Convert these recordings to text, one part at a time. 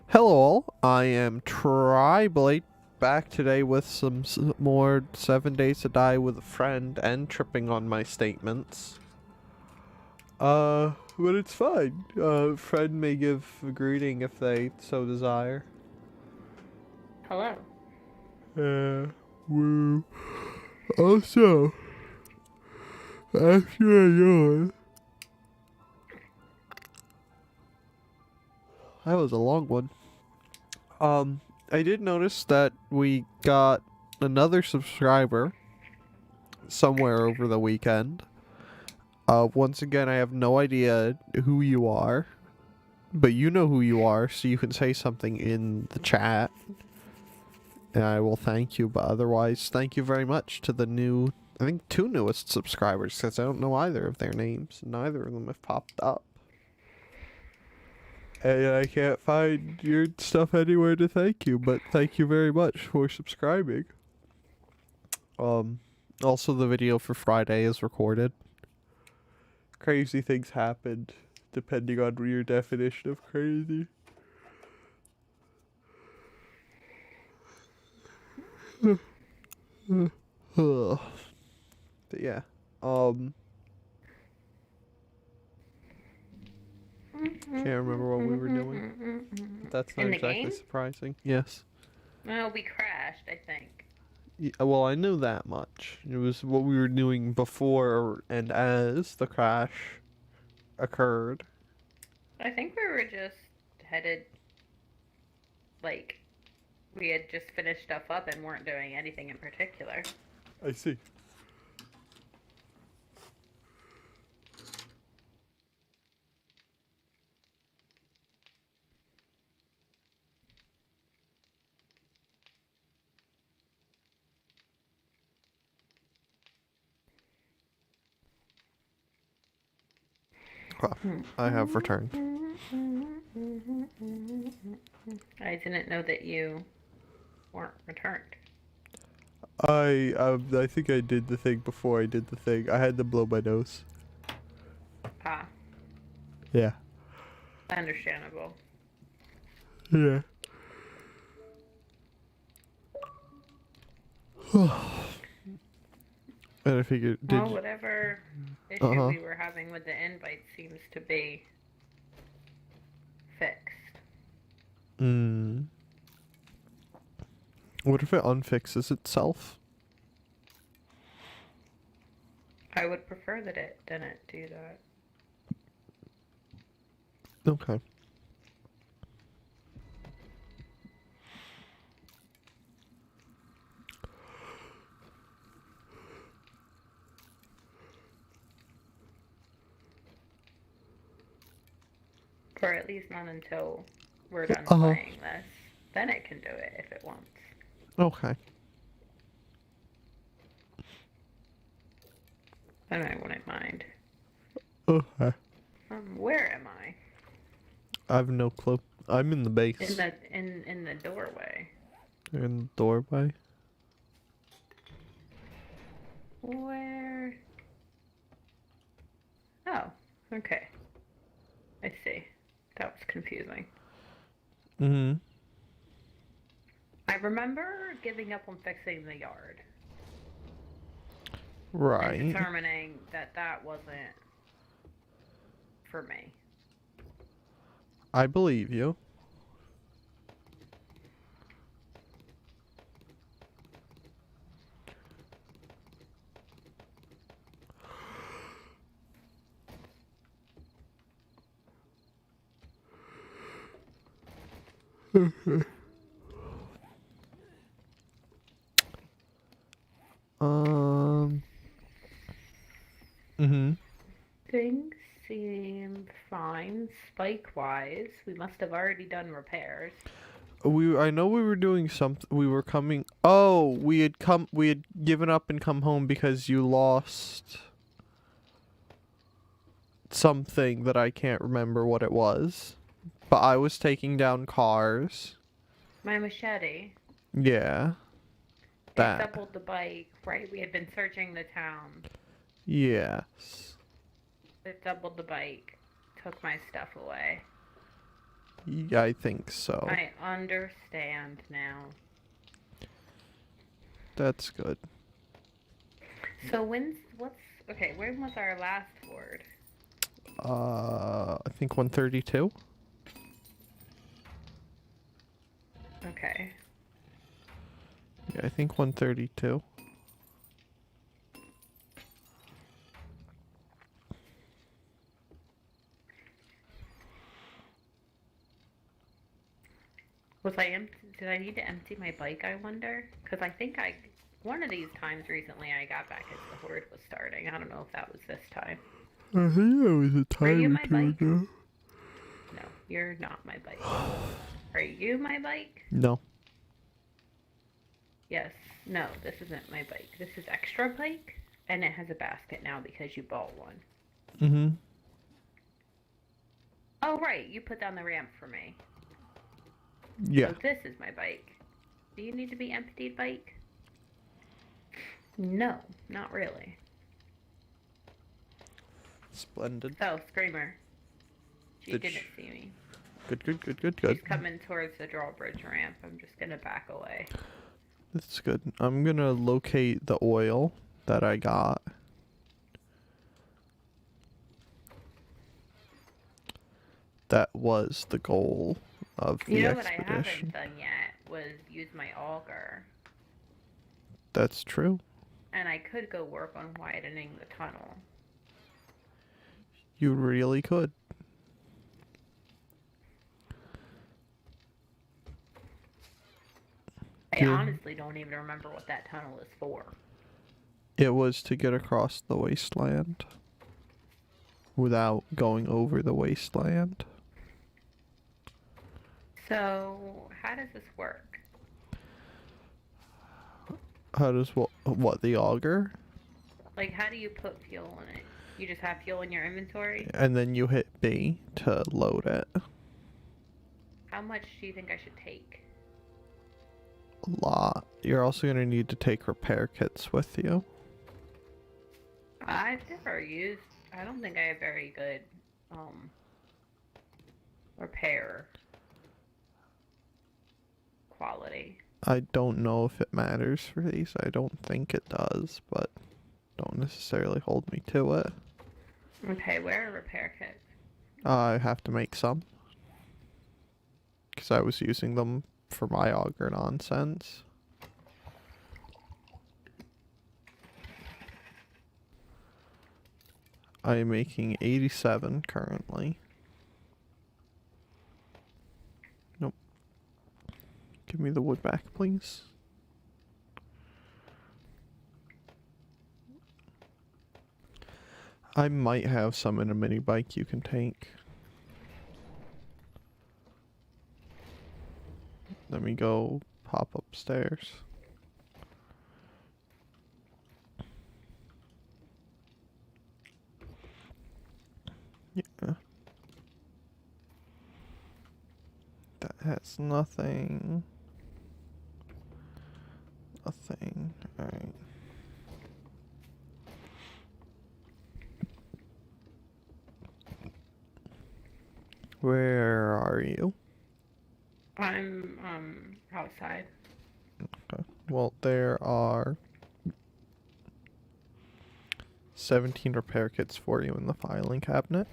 Hello all, I am Triblade, back today with some more 7 Days to Die with a Friend and tripping on my statements. But it's fine. Friend may give a greeting if they so desire. Hello. Woo. Also, after I yawn, that was a long one. I did notice that we got another subscriber somewhere over the weekend. Once again, I have no idea who you are, but you know who you are, so you can say something in the chat, and I will thank you. But otherwise, thank you very much to the new, I think, two newest subscribers, because I don't know either of their names. Neither of them have popped up. And I can't find your stuff anywhere to thank you, but thank you very much for subscribing. Also the video for Friday is recorded. Crazy things happened, depending on your definition of crazy. But yeah, can't remember what we were doing. But that's not In the exactly game? surprising. Yes. Well, we crashed, I think. Yeah, well, I knew that much. It was what we were doing before and as the crash occurred. I think we were just headed, like, we had just finished stuff up and weren't doing anything in particular. I see. Well, I have returned. I didn't know that you weren't returned. I think I did the thing before I did the thing. I had to blow my nose. Ah, Yeah. understandable. Yeah. And I figured, Well, whatever issue Uh-huh. we were having with the invite seems to be fixed. What if it unfixes itself? I would prefer that it didn't do that. Okay. Or at least not until we're done Uh-huh. playing this. Then it can do it if it wants. Okay. Then I wouldn't mind. Okay. Where am I? I have no clue. I'm in the base. In the doorway. In the doorway. Where? Oh, okay. I see. That was confusing. Mm-hmm. I remember giving up on fixing the yard. Right. And determining that that wasn't for me. I believe you. um. Mm-hmm. Things seem fine, spike-wise. We must have already done repairs. I know we were doing something. We were coming. Oh, we had given up and come home because you lost something that I can't remember what it was. But I was taking down cars. My machete. Yeah. It That. doubled the bike, right? We had been searching the town. Yes. It doubled the bike, took my stuff away. Yeah, I think so. I understand now. That's good. So when was our last word? I think 132. Okay. Yeah, I think 132. Did I need to empty my bike, I wonder? Because I think one of these times recently I got back as the horde was starting. I don't know if that was this time. I think that was a Are you time or my two bike? ago. No, you're not my bike. Are you my bike? No. Yes. No, this isn't my bike. This is extra bike, and it has a basket now because you bought one. Mm-hmm. Oh, right. You put down the ramp for me. Yeah. So this is my bike. Do you need to be emptied, bike? No, not really. Splendid. Oh, Screamer. She Did didn't see me. Good. She's coming towards the drawbridge ramp. I'm just gonna back away. That's good. I'm gonna locate the oil that I got. That was the goal of the You know what I expedition. haven't done yet was use my auger. That's true. And I could go work on widening the tunnel. You really could. I honestly don't even remember what that tunnel is for. It was to get across the wasteland without going over the wasteland. So, how does this work? How does what the auger? Like, how do you put fuel in it? You just have fuel in your inventory? And then you hit B to load it. How much do you think I should take? A lot. You're also going to need to take repair kits with you. I don't think I have very good, repair quality. I don't know if it matters for these. I don't think it does, but don't necessarily hold me to it. Okay, where are repair kits? I have to make some. Because I was using them for my auger nonsense. I am making 87 currently. Nope. Give me the wood back, please. I might have some in a mini bike you can take. Let me go pop upstairs. Yeah. That has nothing. Nothing. Alright. Where are you? I'm, outside. Okay. Well, there are 17 repair kits for you in the filing cabinet.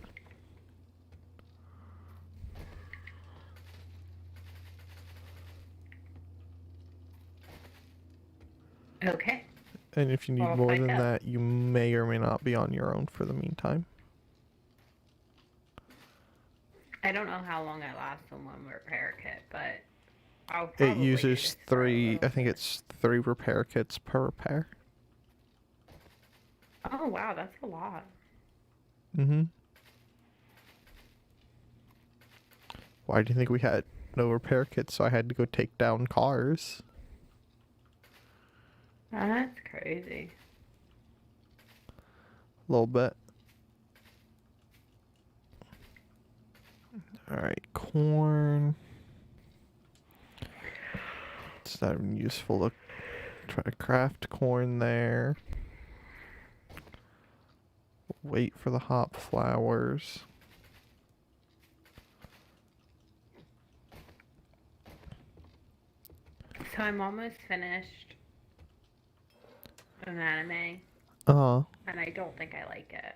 Okay. And if you need I'll more find than out. that, you may or may not be on your own for the meantime. I don't know how long I last on one repair kit, but I'll It probably do uses this for a three, little I think bit. it's 3 repair kits per repair. Oh, wow, that's a lot. Mm-hmm. Why do you think we had no repair kits, so I had to go take down cars? That's crazy. A little bit. Alright, corn. It's not even useful to try to craft corn there. Wait for the hop flowers. So I'm almost finished an anime, Uh-huh. and I don't think I like it.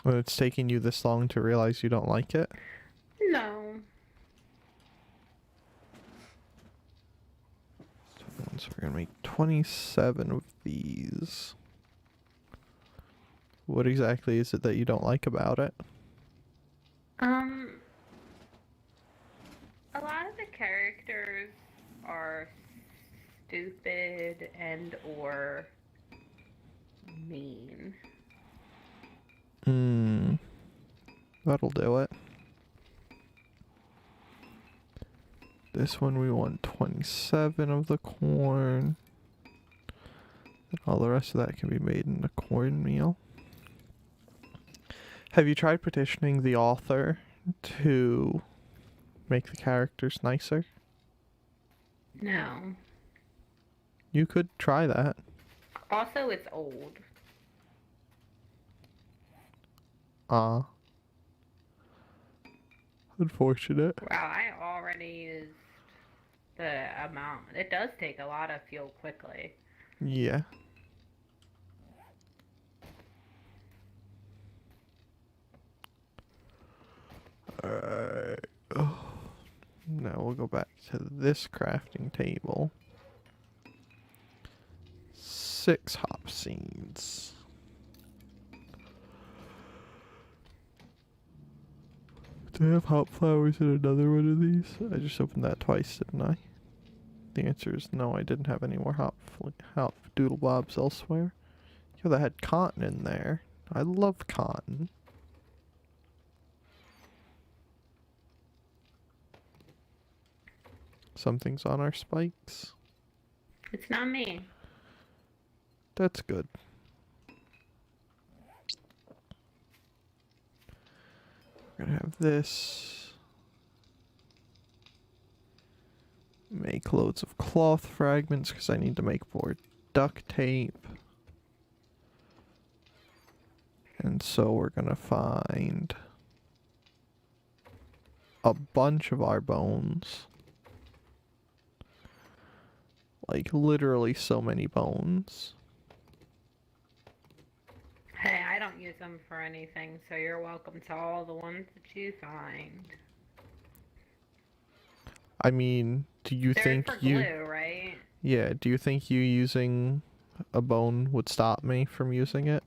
And it's taking you this long to realize you don't like it? No. So we're gonna make 27 of these. What exactly is it that you don't like about it? Um, a lot of the characters are stupid and or mean. Hmm. That'll do it. This one we want 27 of the corn. And all the rest of that can be made into cornmeal. Have you tried petitioning the author to make the characters nicer? No. You could try that. Also, it's old. Unfortunate. Wow, I already used the amount. It does take a lot of fuel quickly. Yeah. Alright. Now we'll go back to this crafting table. 6 hop seeds. Do I have hop flowers in another one of these? I just opened that twice, didn't I? The answer is no, I didn't have any more hop doodle bobs elsewhere. Yo, that had cotton in there. I love cotton. Something's on our spikes. It's not me. That's good. We're gonna have this. Make loads of cloth fragments because I need to make more duct tape. And so we're gonna find a bunch of our bones. Like literally so many bones. Hey, I don't use them for anything, so you're welcome to all the ones that you find. I mean, do you They're think for you... glue, right? Yeah, do you think you using a bone would stop me from using it?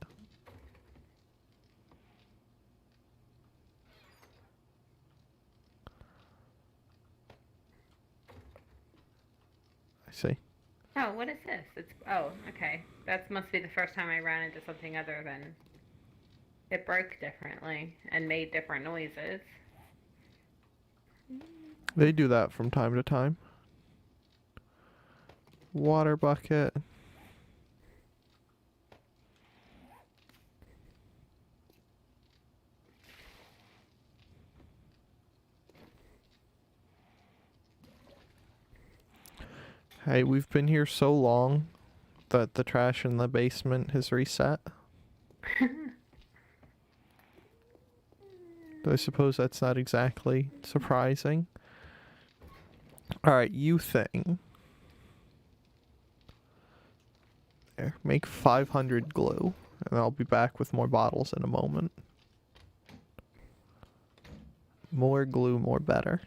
I see. Oh, what is this? Oh, okay. That must be the first time I ran into something other than it broke differently and made different noises. They do that from time to time. Water bucket. Hey, we've been here so long that the trash in the basement has reset. I suppose that's not exactly surprising. Alright, you thing. There, make 500 glue, and I'll be back with more bottles in a moment. More glue, more better.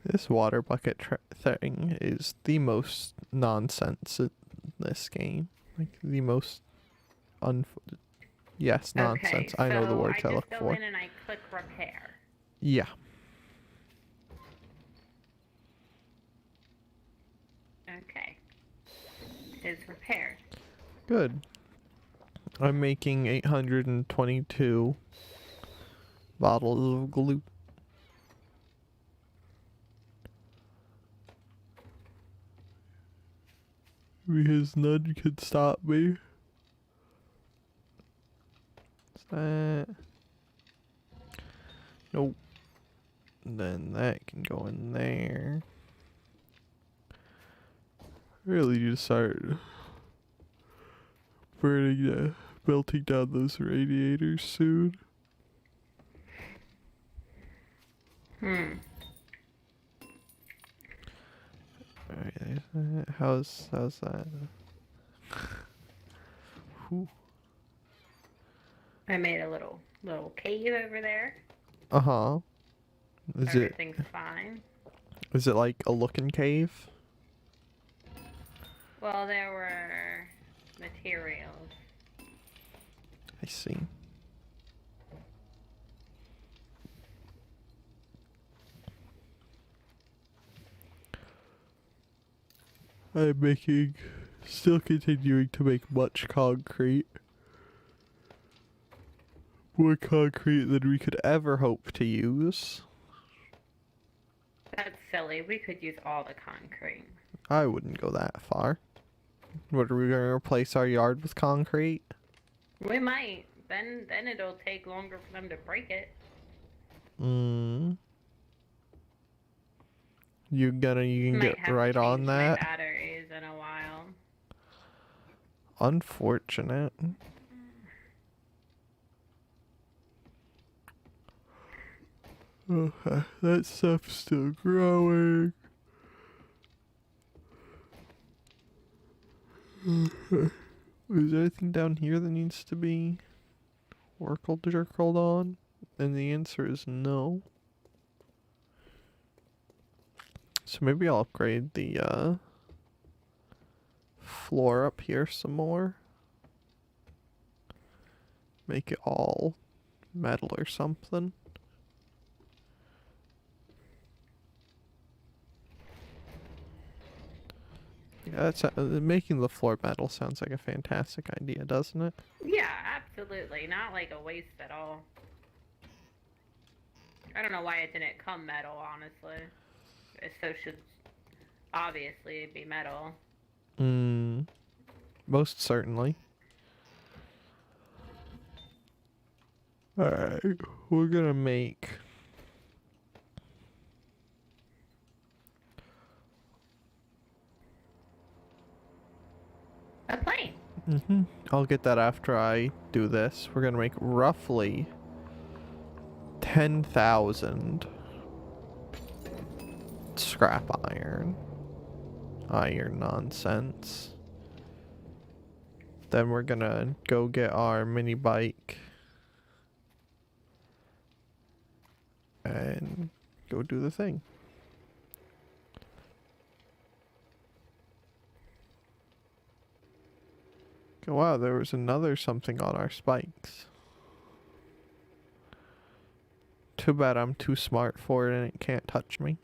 This water bucket thing is the most nonsense in this game. Like, the most yes, nonsense. Okay, I know the so words I I just look go for. in and I click repair. Yeah. Okay. It's repaired. Good. I'm making 822 bottles of glue. Because none can stop me. What's that? Nope. Then that can go in there. Really need to start melting down those radiators soon. Alright, how's that? Whew. I made a little cave over there. Uh-huh. Everything's fine. Is it like a looking cave? Well, there were materials. I see. I'm still continuing to make much concrete. More concrete than we could ever hope to use. That's silly. We could use all the concrete. I wouldn't go that far. What, are we gonna replace our yard with concrete? We might. Then it'll take longer for them to break it. You can get right on that. My batteries in a while. Unfortunate. Okay, that stuff's still growing. Is there anything down here that needs to be jerkled on? And the answer is no. So maybe I'll upgrade the floor up here some more. Make it all metal or something. Yeah, making the floor metal sounds like a fantastic idea, doesn't it? Yeah, absolutely. Not like a waste at all. I don't know why it didn't come metal, honestly. So should obviously be metal. Most certainly. Alright, we're gonna make a plane. I'll get that after I do this. We're gonna make roughly 10,000 scrap iron nonsense. Then we're gonna go get our mini bike and go do the thing. Oh, wow, there was another something on our spikes. Too bad I'm too smart for it and it can't touch me.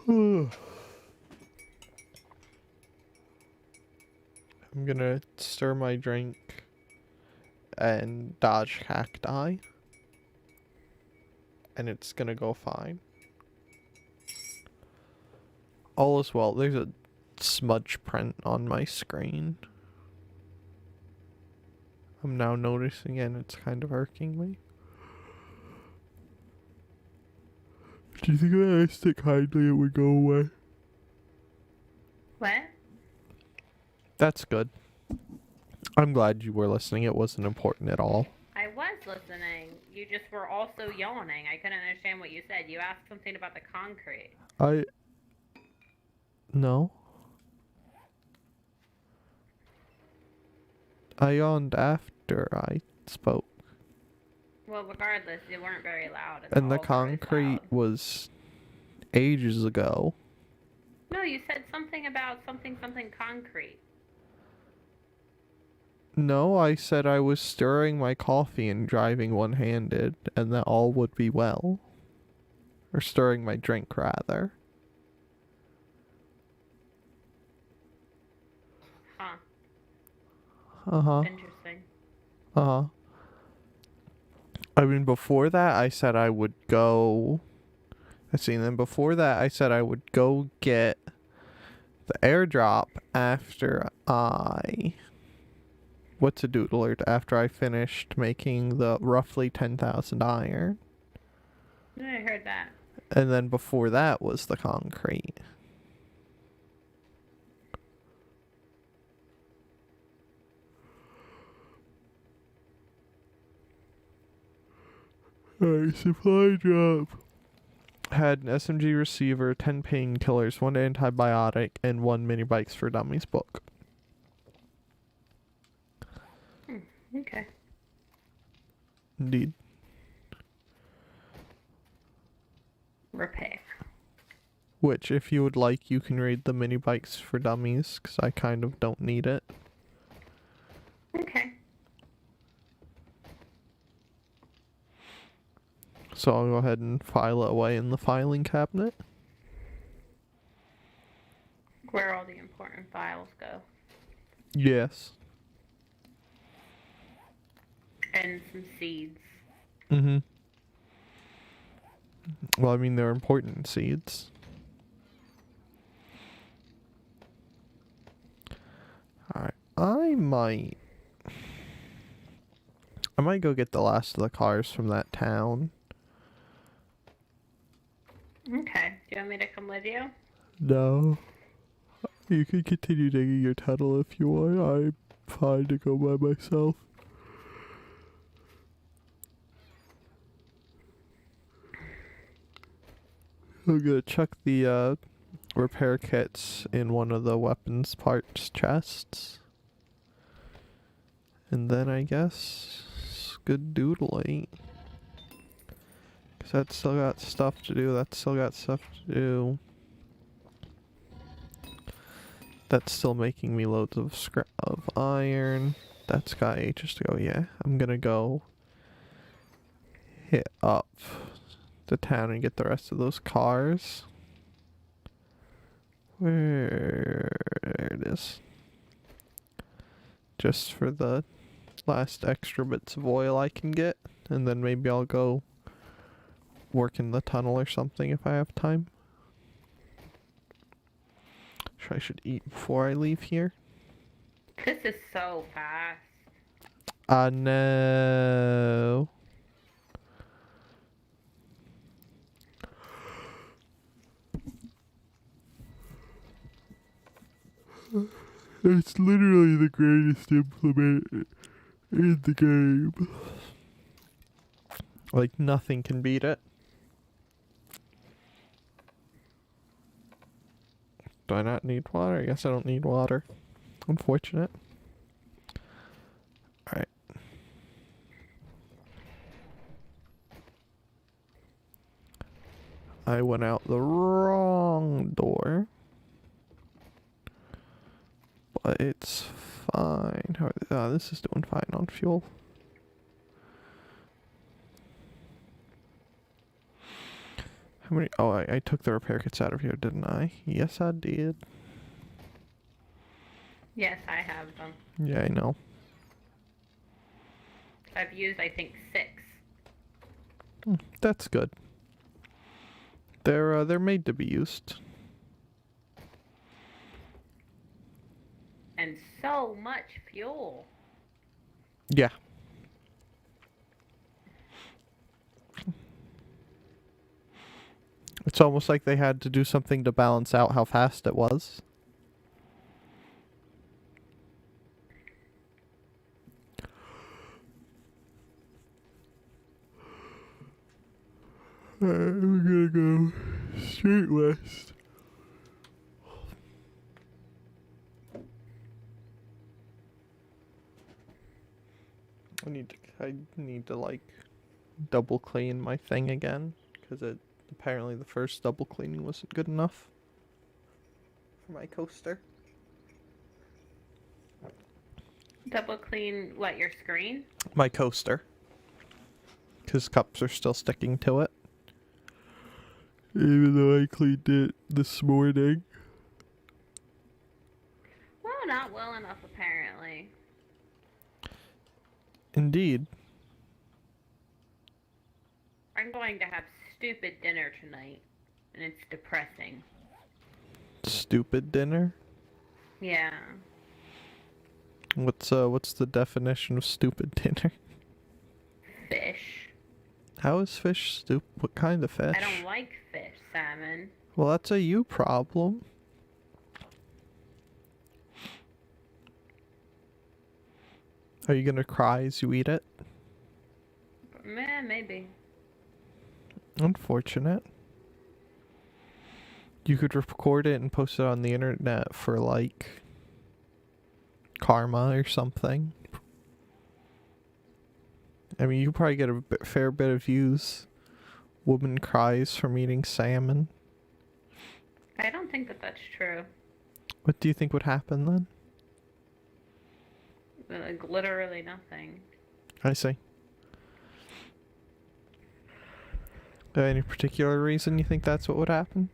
I'm gonna stir my drink and dodge cacti, and it's gonna go fine. All is well. There's a smudge print on my screen. I'm now noticing it and it's kind of irking me. Do you think if I asked it kindly it would go away? What? That's good. I'm glad you were listening. It wasn't important at all. I was listening. You just were also yawning. I couldn't understand what you said. You asked something about the concrete. No. I yawned after I spoke. Well, regardless, you weren't very loud. And the concrete was ages ago. No, you said something about something concrete. No, I said I was stirring my coffee and driving one-handed, and that all would be well. Or stirring my drink, rather. Huh. Uh-huh. Interesting. Uh-huh. I mean, before that, I said I would go... Let's see, and then before that, I said I would go get the airdrop after I what's a doodler after I finished making the roughly 10,000 iron. I heard that. And then before that was the concrete. Alright, supply drop. Had an SMG receiver, 10 painkillers, 1 antibiotic, and 1 mini bikes for dummies book. Okay. Indeed. Repair. Which, if you would like, you can read the mini bikes for dummies, because I kind of don't need it. Okay. So I'll go ahead and file it away in the filing cabinet. Where all the important files go. Yes. And some seeds. Mm-hmm. Well, I mean, they're important seeds. Alright, I might go get the last of the cars from that town. Okay. Do you want me to come with you? No. You can continue digging your tunnel if you want. I'm fine to go by myself. I'm gonna chuck the repair kits in one of the weapons parts chests. And then I guess good doodling. Cause that's still got stuff to do. That's still got stuff to do. That's still making me loads of scrap of iron. That's got ages to go. Yeah, I'm gonna go hit up the town and get the rest of those cars. There it is. Just for the last extra bits of oil I can get, and then maybe I'll go work in the tunnel or something if I have time. Sure, I should eat before I leave here. This is so fast. No. It's literally the greatest implement in the game. Like, nothing can beat it. Do I not need water? I guess I don't need water. Unfortunate. Alright. I went out the wrong door. But it's fine. This is doing fine on fuel. How many? Oh, I took the repair kits out of here, didn't I? Yes, I did. Yes, I have them. Yeah, I know. I've used, I think, 6. That's good. They're made to be used. And so much fuel. Yeah. It's almost like they had to do something to balance out how fast it was. We're gonna go straight west. I need to like double clean my thing again, because it apparently the first double cleaning wasn't good enough for my coaster. Double clean, what, your screen? My coaster. Because cups are still sticking to it. Even though I cleaned it this morning. Well, not well enough, apparently. Indeed. I'm going to have stupid dinner tonight, and it's depressing. Stupid dinner? Yeah. What's the definition of stupid dinner? Fish. How is fish stupid? What kind of fish? I don't like fish. Salmon. Well, that's a you problem. Are you gonna cry as you eat it? Man, maybe. Unfortunate. You could record it and post it on the internet for, like, karma or something. I mean, you probably get a fair bit of views. Woman cries from eating salmon. I don't think that that's true. What do you think would happen then? Like, literally nothing. I see. Any particular reason you think that's what would happen?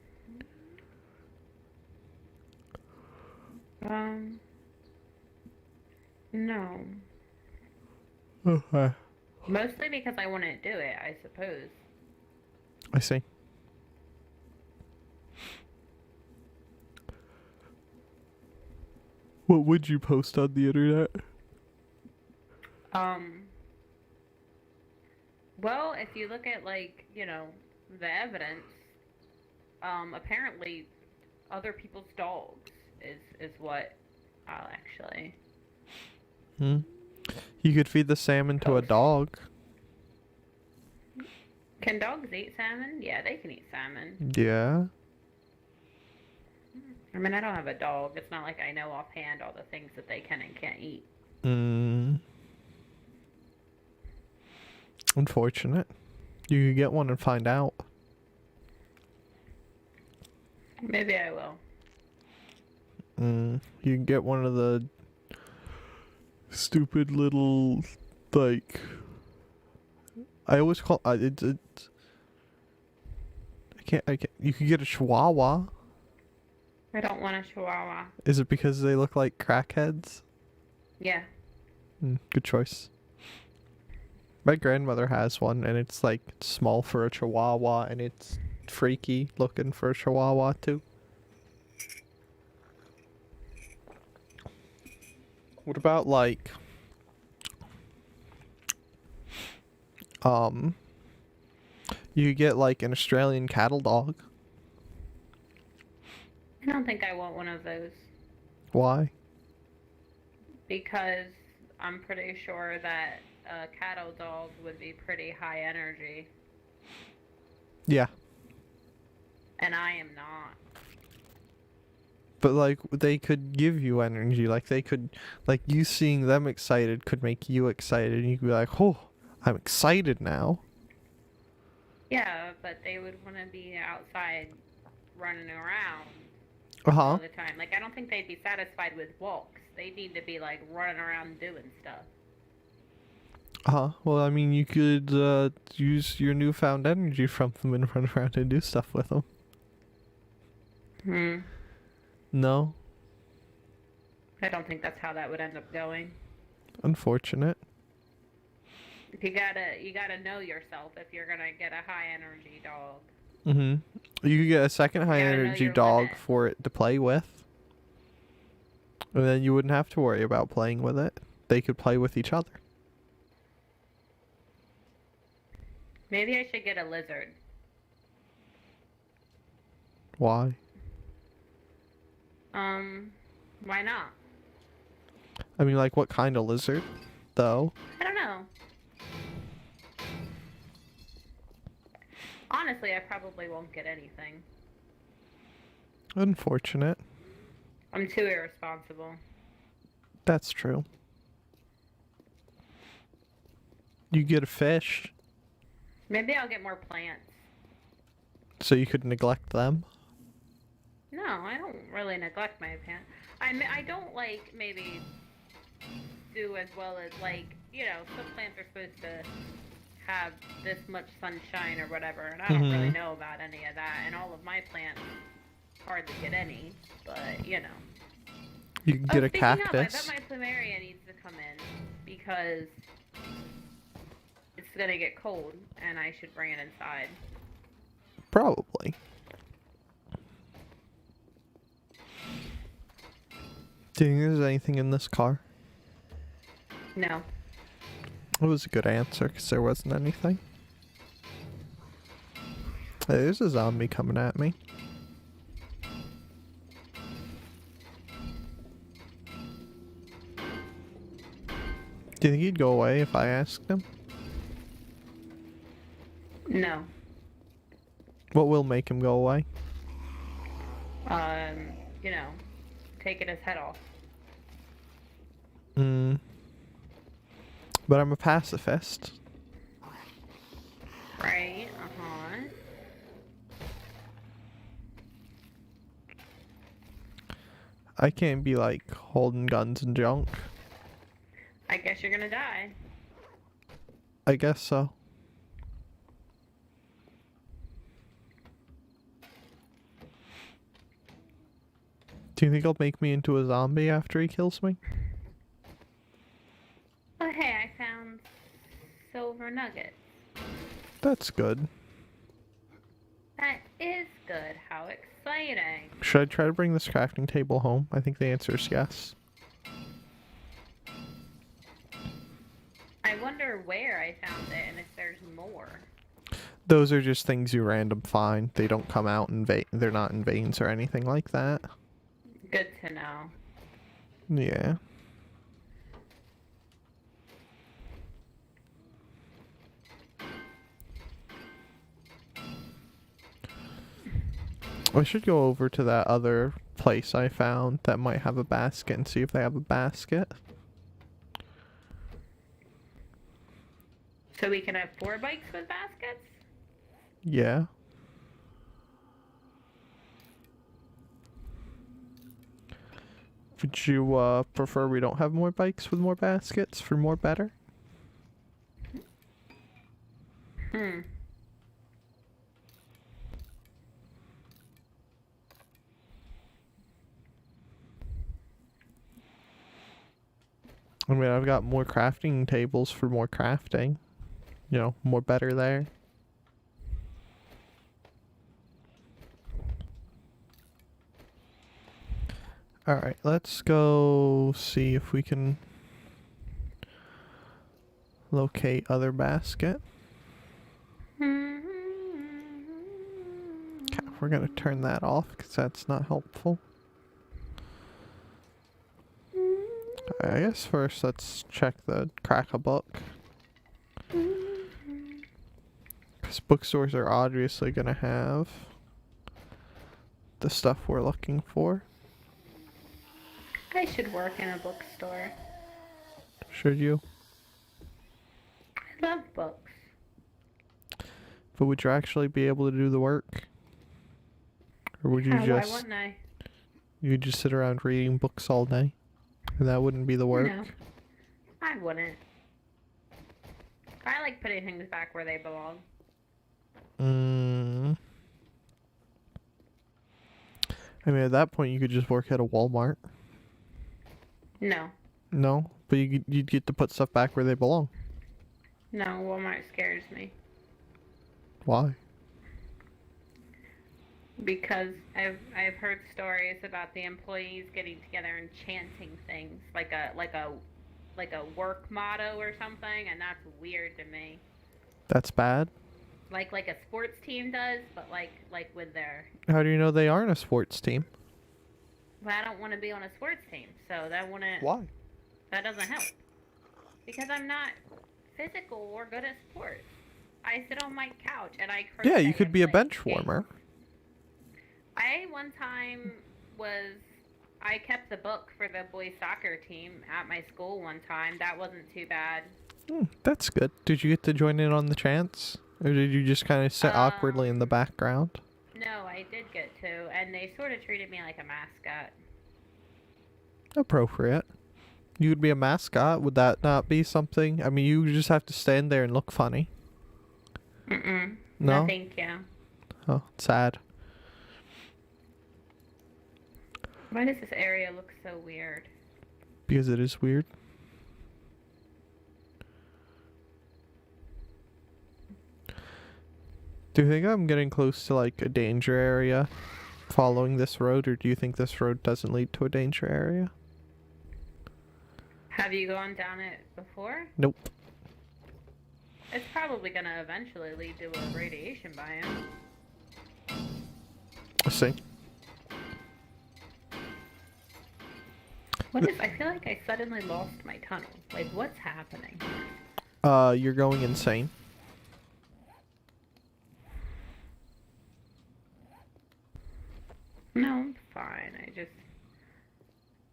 No. Okay. Mostly because I wouldn't do it, I suppose. I see. What would you post on the internet? Well, if you look at, like, you know, the evidence, apparently other people's dogs is what I'll actually... You could feed the salmon to a Post. dog. Can dogs eat salmon? Yeah, they can eat salmon. Yeah. I mean, I don't have a dog. It's not like I know offhand all the things that they can and can't eat. Unfortunate. You could get one and find out. Maybe I will. You can get one of the stupid little, like, I always call it. I can't. You could get a chihuahua. I don't want a chihuahua. Is it because they look like crackheads? Yeah. Good choice. My grandmother has one, and it's like small for a chihuahua, and it's freaky looking for a chihuahua too. What about, like, you get like an Australian cattle dog? I don't think I want one of those. Why? Because I'm pretty sure that a cattle dog would be pretty high energy. Yeah. And I am not. But, like, they could give you energy. Like, they could, like, you seeing them excited could make you excited. And you could be like, oh, I'm excited now. Yeah, but they would want to be outside running around Uh-huh. all the time. Like, I don't think they'd be satisfied with walks. They need to be, like, running around doing stuff. Well, I mean, you could use your newfound energy from them and run around and do stuff with them. No? I don't think that's how that would end up going. Unfortunate. You gotta know yourself if you're gonna get a high energy dog. You could get a second high gotta know energy your dog limit. for it to play with. And then you wouldn't have to worry about playing with it. They could play with each other. Maybe I should get a lizard. Why? Why not? I mean, like, what kind of lizard, though? I don't know. Honestly, I probably won't get anything. Unfortunate. I'm too irresponsible. That's true. You get a fish, Maybe I'll get more plants. so you could neglect them. No, I don't really neglect my plants. I don't, like, maybe do as well as, like, you know, some plants are supposed to have this much sunshine or whatever, and I don't really know about any of that, and all of my plants hardly get any, but, you know. You can get a speaking of, I cactus. bet my plumeria needs to come in, because it's gonna get cold, and I should bring it inside. Probably. Do you think there's anything in this car? No. It was a good answer because there wasn't anything. Hey, there's a zombie coming at me. Do you think he'd go away if I asked him? No. What will make him go away? You know, taking his head off. But I'm a pacifist. Right, uh-huh. I can't be like holding guns and junk. I guess you're gonna die. I guess so. Do you think he'll make me into a zombie after he kills me? Oh, hey, I found silver nuggets. That's good. That is good. How exciting. Should I try to bring this crafting table home? I think the answer is yes. I wonder where I found it and if there's more. Those are just things you random find. They don't come out in they're not in veins or anything like that. Good to know. Yeah. I should go over to that other place I found that might have a basket and see if they have a basket. So we can have 4 bikes with baskets? Yeah. Would you prefer we don't have more bikes with more baskets for more better? I mean, I've got more crafting tables for more crafting. You know, more better there. Alright, let's go see if we can locate other basket. Okay, we're gonna turn that off because that's not helpful. I guess first let's check the crack a book. Because bookstores are obviously gonna have the stuff we're looking for. I should work in a bookstore. Should you? I love books. But would you actually be able to do the work? Or would you Why just wouldn't I? you just sit around reading books all day? And that wouldn't be the work? No, I wouldn't. I like putting things back where they belong. I mean, at that point, you could just work at a Walmart. No. No, but you'd get to put stuff back where they belong. No, Walmart scares me. Why? Because I've heard stories about the employees getting together and chanting things like a work motto or something, and that's weird to me. That's bad? Like a sports team does, but like with their. How do you know they aren't a sports team? Well, I don't want to be on a sports team, so that wouldn't. Why? That doesn't help. Because I'm not physical or good at sports. I sit on my couch and I crochet. Yeah, you could and be a play bench games. warmer. I one time I kept the book for the boys soccer team at my school one time. That wasn't too bad. That's good. Did you get to join in on the chants? Or did you just kind of sit awkwardly in the background? No, I did get to, and they sort of treated me like a mascot. Appropriate. You would be a mascot. Would that not be something? I mean, you just have to stand there and look funny. Mm-mm. No? No, thank you. Oh, sad. Why does this area look so weird? Because it is weird. Do you think I'm getting close to like a danger area following this road, or do you think this road doesn't lead to a danger area? Have you gone down it before? Nope. It's probably gonna eventually lead to a radiation biome. Let's see. What if I feel like I suddenly lost my tunnel? Like, what's happening? You're going insane. No, I'm fine.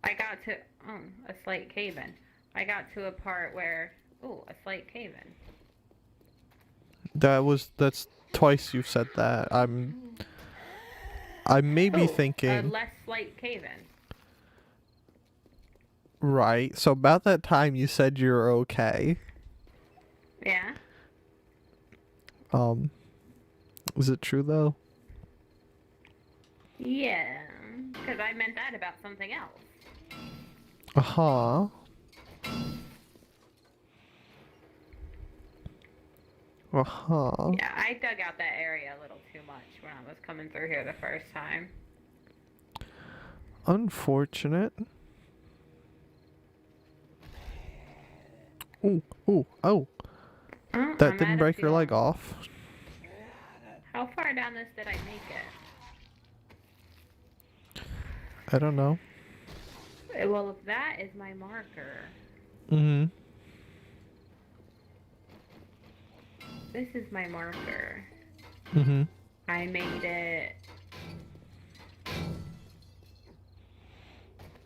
I got to, a slight cave-in. I got to a part where, a slight cave-in. That's twice you've said that. I may be A thinking, less slight cave-in. right, so about that time you said you're okay. Yeah? Is it true though? Yeah, because I meant that about something else. Uh-huh. Uh-huh. Yeah, I dug out that area a little too much when I was coming through here the first time. Unfortunate. Ooh, oh. That didn't break your leg off. How far down this did I make it? I don't know. Well, if that is my marker, Mm-hmm. this is my marker. Mm-hmm. I made it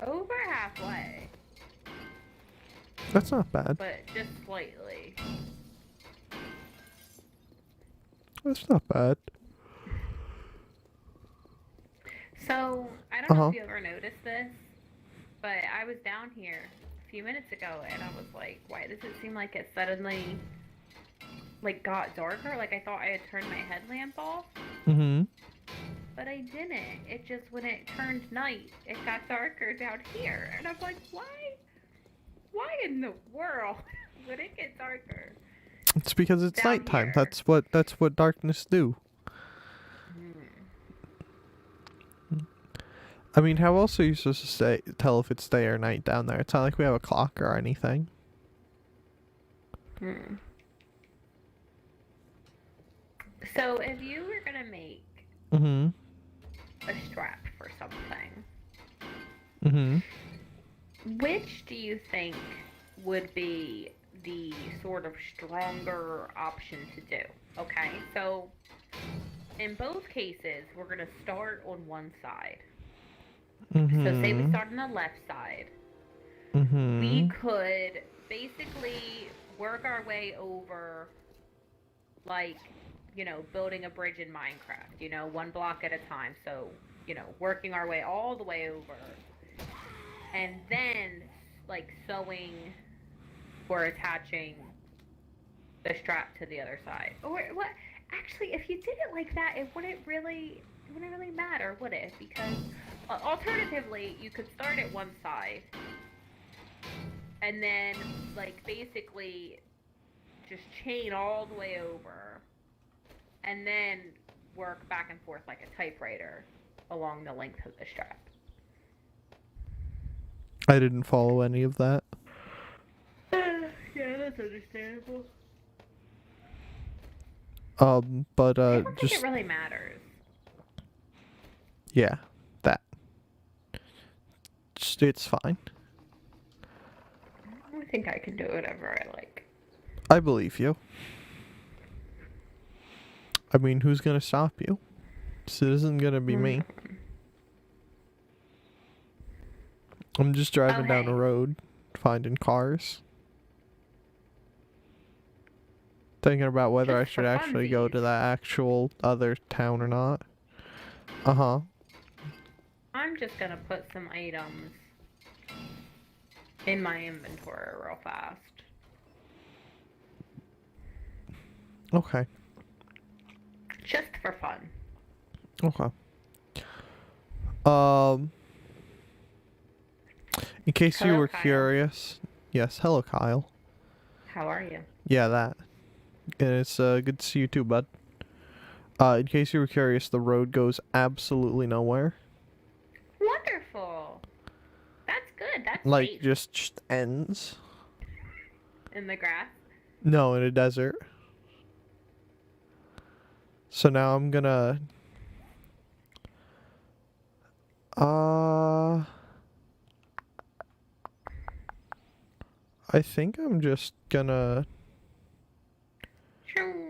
over halfway, That's not bad. but just slightly. That's not bad. So, I don't know Uh-huh. if you ever noticed this, but I was down here a few minutes ago and I was like, why does it seem like it suddenly, like, got darker? Like, I thought I had turned my headlamp off, Mm-hmm. but I didn't. It just, when it turned night, it got darker down here. And I'm like, why? Why in the world would it get darker? It's because it's Down nighttime. here. That's what darkness do. I mean, how else are you supposed to tell if it's day or night down there? It's not like we have a clock or anything. So, if you were gonna make Mm-hmm. a strap for something, Mm-hmm. which do you think would be the sort of stronger option to do? Okay, so in both cases, we're going to start on one side. Mm-hmm. So say we start on the left side. Mm-hmm. We could basically work our way over, like, building a bridge in Minecraft, one block at a time. So, working our way all the way over. And then, like, sewing or attaching the strap to the other side. Or what? Actually, if you did it like that, it wouldn't really matter, would it? Because alternatively, you could start at one side and then, like, basically just chain all the way over and then work back and forth like a typewriter along the length of the strap. I didn't follow any of that. Yeah, that's understandable. But I don't just think it really matters. yeah, that. It's fine. I think I can do whatever I like. I believe you. I mean, who's gonna stop you? So it isn't gonna be me. I'm just driving down hey. a road, finding cars. Thinking about whether Just I should for actually go to funsies. that actual other town or not. Uh-huh. I'm just gonna put some items in my inventory real fast. Okay. Just for fun. Okay. In case you Hello, were Kyle. curious. Yes, hello Kyle. How are you? Yeah, that. And it's good to see you too, bud. In case you were curious, the road goes absolutely nowhere. Wonderful. That's good. That's like safe. just ends. In the grass. No, in a desert. So now I'm gonna I think I'm just gonna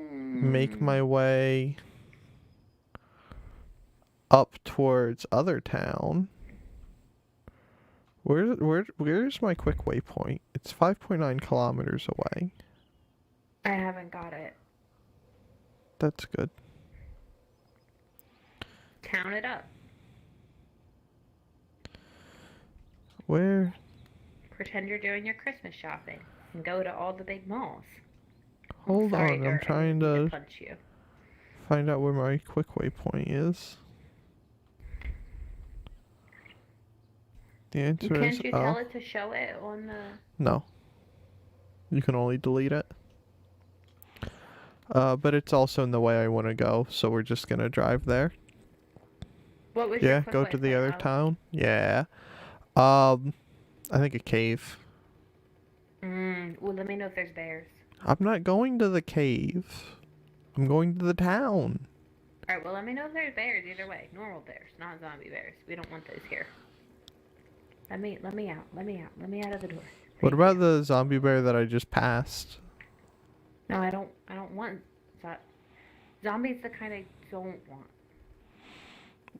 make my way up towards other town. Where's my quick waypoint? It's 5.9 kilometers away. I haven't got it. That's good. Count it up. Where? Pretend you're doing your Christmas shopping and go to all the big malls. Hold Sorry, on, Dirt, I'm I trying didn't mean to punch you. find out where my quick waypoint is. The answer is Can't you tell it to show it on the... No. You can only delete it. But it's also in the way I want to go, so we're just gonna drive there. What was your Yeah, quick go to the waypoint, other Alex? town. Yeah. I think a cave. Well, let me know if there's bears. I'm not going to the cave. I'm going to the town. Alright, well, let me know if there's bears either way. Normal bears, not zombie bears. We don't want those here. Let me out. Let me out of the door. What Thank about you. the zombie bear that I just passed? No, I don't want that. Zombies the kind I don't want.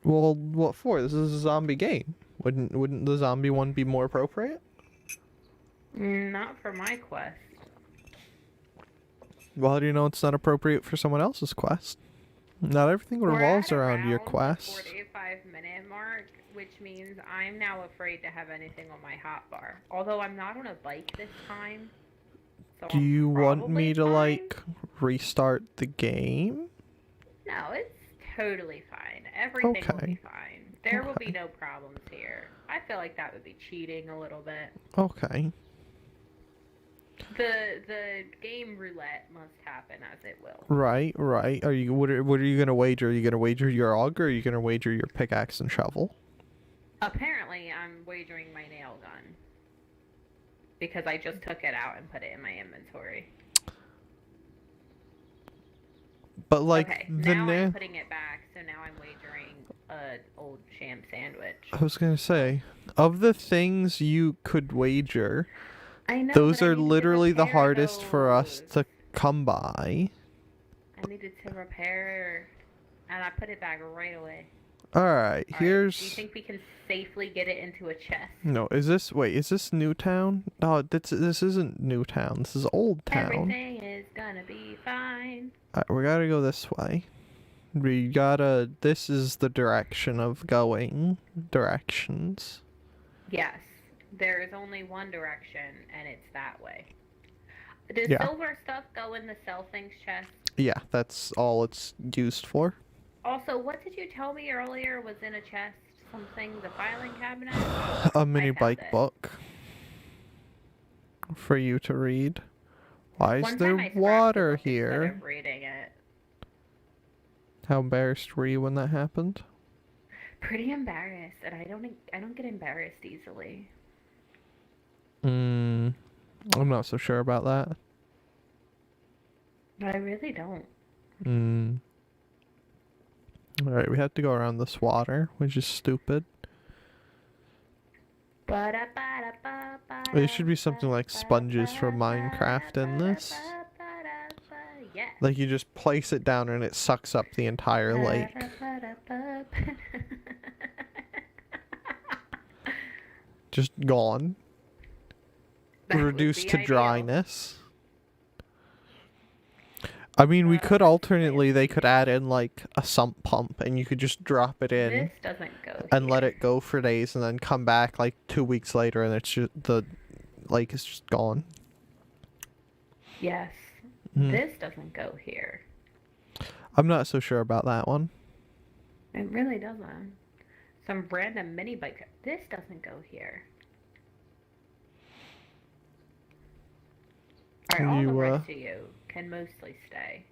Well, what for? This is a zombie game. Wouldn't the zombie one be more appropriate? Not for my quest. Well, how do you know it's not appropriate for someone else's quest? Not everything revolves We're at around your around quest. the 45-minute mark, which means I'm now afraid to have anything on my hotbar. Although I'm not on a bike this time. So Do I'm you want me probably to, fine. like, restart the game? No, it's totally fine. Everything will Okay. be fine. There will be Okay. no problems here. I feel like that would be cheating a little bit. Okay. The game roulette must happen as it will. Right. Are you what are you gonna wager? Are you gonna wager your auger, or are you gonna wager your pickaxe and shovel? Apparently, I'm wagering my nail gun. Because I just took it out and put it in my inventory. But like Okay, the now I'm putting it back, so now I'm wagering an old sham sandwich. I was gonna say, of the things you could wager, I know, those but I are needed to literally the repair hardest for us those. to come by. I needed to repair, and I put it back right away. Alright, Alright, here's... do you think we can safely get it into a chest? No, is this... Wait, is this Newtown? No, this isn't Newtown. This is Old Town. Everything is gonna be fine. Alright, we gotta go this way. We gotta... This is the direction of going. Directions. Yes, there is only one direction, and it's that way. Does Yeah. silver stuff go in the sell things chest? Yeah, that's all it's used for. Also, what did you tell me earlier was in a chest? Something, the filing cabinet? A mini found bike it. book. For you to read. Why is One there time I scratched the water book instead here? of reading it. How embarrassed were you when that happened? Pretty embarrassed, and I don't get embarrassed easily. I'm not so sure about that. But I really don't. Alright, we have to go around this water, which is stupid. There should be something like sponges from Minecraft in this. Yeah. Like you just place it down and it sucks up the entire lake. Just gone. That would Reduced be to ideal. dryness. I mean, we could alternately, they could add in like a sump pump and you could just drop it in This doesn't go and let here. it go for days and then come back like 2 weeks later and it's just, the lake is just gone. Yes. Mhm. This doesn't go here. I'm not so sure about that one. It really doesn't. Some random mini bike. This doesn't go here. Alright, all the You, rest of you can mostly stay.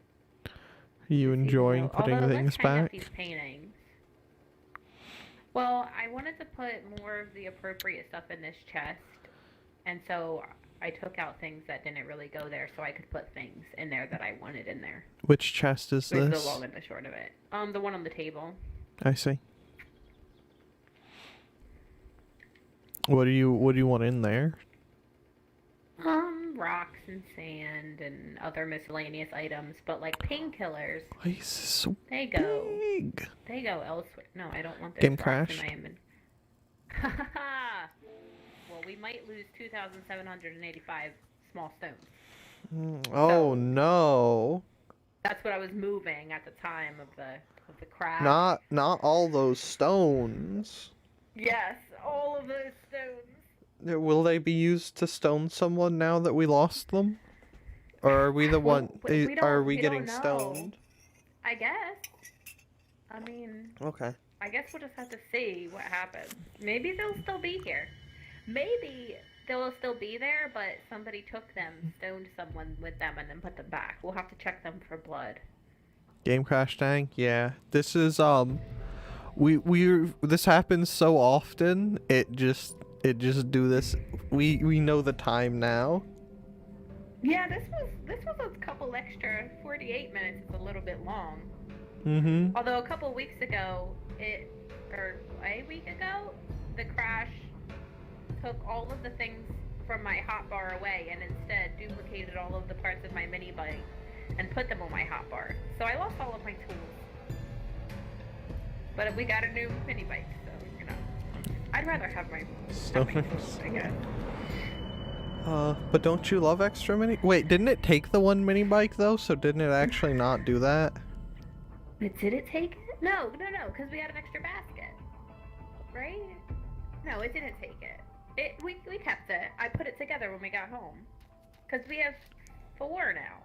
Are you enjoying putting Although, things let's hang up back? these paintings. Well, I wanted to put more of the appropriate stuff in this chest, and so I took out things that didn't really go there, so I could put things in there that I wanted in there. Which chest is Is the this? long and the short of it. The one on the table. I see. What do you want in there? Rocks and sand and other miscellaneous items, but like painkillers, Why is this so they go. big? They go elsewhere. No, I don't want those Game rocks crash? in my inventory. Well, we might lose 2,785 small stones. Oh So- no! That's what I was moving at the time of the crash. Not all those stones. Yes, all of those stones. Will they be used to stone someone now that we lost them? Or are we the Well, one? we don't- Are we we getting don't know. stoned? I guess. I mean, Okay. I guess we'll just have to see what happens. Maybe they'll still be here. Maybe they'll still be there, but somebody took them, stoned someone with them, and then put them back. We'll have to check them for blood. Game crash tank. Yeah. This is this happens so often. It just do this. We know the time now. Yeah, this was a couple extra 48 minutes. It's a little bit long. Mm-hmm. Although a couple weeks ago, or a week ago, the crash took all of the things from my hotbar away and instead duplicated all of the parts of my mini bike and put them on my hotbar. So I lost all of my tools. But we got a new mini bike, so you know. I'd rather have my tools, I guess. But don't you love extra mini? Wait, didn't it take the one mini bike though? So didn't it actually not do that? But did it take it? No, because we had an extra basket. Right? No, it didn't take it. We kept it. I put it together when we got home. Because we have 4 now.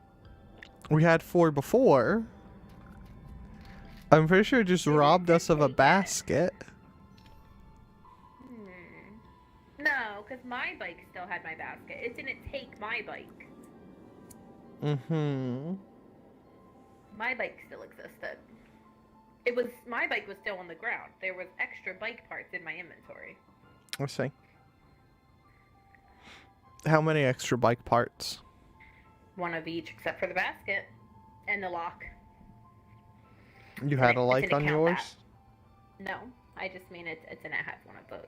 We had 4 before. I'm pretty sure it just Maybe it robbed did us of a take it. basket. No, because my bike still had my basket. It didn't take my bike. Mm-hmm. My bike still existed. My bike was still on the ground. There was extra bike parts in my inventory. Let's see. How many extra bike parts? 1 of each, except for the basket and the lock. You had a It light didn't on count yours? No, I just mean it didn't have one of those.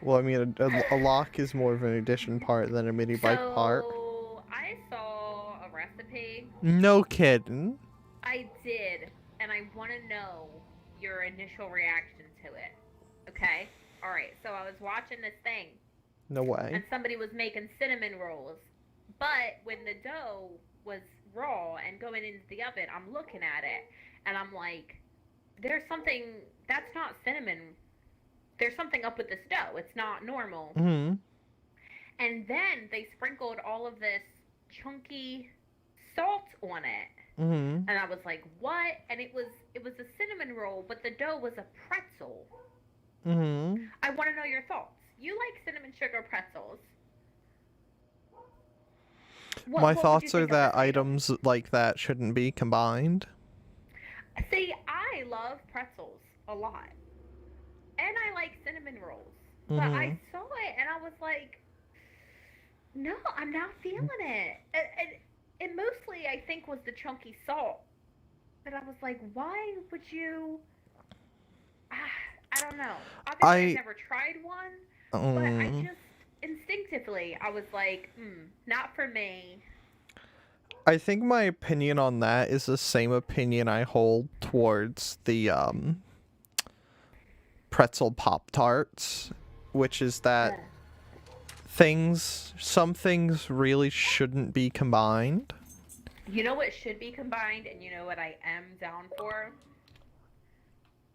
Well, I mean, a lock is more of an addition part than a mini bike part. So I saw a recipe. No kidding. I did, and I want to know your initial reaction to it. Okay? Alright, so I was watching this thing, No way. and somebody was making cinnamon rolls. But when the dough was raw and going into the oven, I'm looking at it, and I'm like, there's something, that's not cinnamon. There's something up with this dough. It's not normal. Mm-hmm. And then they sprinkled all of this chunky salt on it. Mm-hmm. And I was like, what? And it was a cinnamon roll, but the dough was a pretzel. Mm-hmm. I want to know your thoughts. You like cinnamon sugar pretzels. My what would you thoughts are think of that this item? items like that shouldn't be combined. See, I love pretzels a lot. And I like cinnamon rolls. But I saw it and I was like, no, I'm not feeling it. And it mostly, I think, was the chunky salt. And I was like, why would you... I don't know. Obviously, I've never tried one. But I just, instinctively, I was like, not for me. I think my opinion on that is the same opinion I hold towards the pretzel Pop Tarts, which is that some things really shouldn't be combined. You know what should be combined, and you know what I am down for?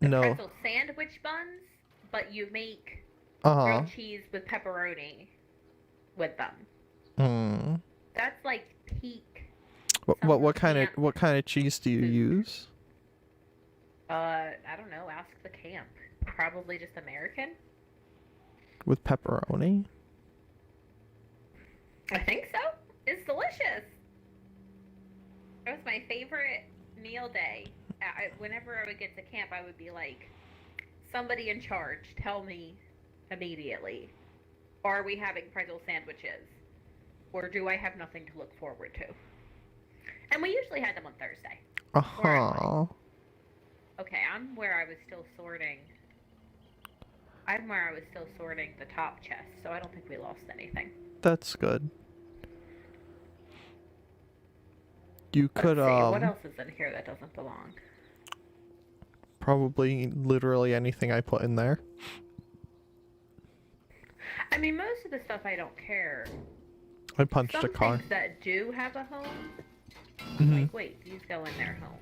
No. Pretzel sandwich buns, but you make Uh-huh. grilled cheese with pepperoni with them. Hmm. That's like peak. What kind of cheese do you use? I don't know. Ask the camp. Probably just American. With pepperoni? I think so. It's delicious. It was my favorite meal day. Whenever I would get to camp, I would be like, somebody in charge tell me immediately. Are we having pretzel sandwiches? Or do I have nothing to look forward to? And we usually had them on Thursday. Uh-huh. Okay, I'm where I was still sorting the top chest, so I don't think we lost anything. That's good. You could, Let's see, what else is in here that doesn't belong? Probably literally anything I put in there. I mean, most of the stuff I don't care. I punched Some a car. things that do have a home, like, wait, these go in their home.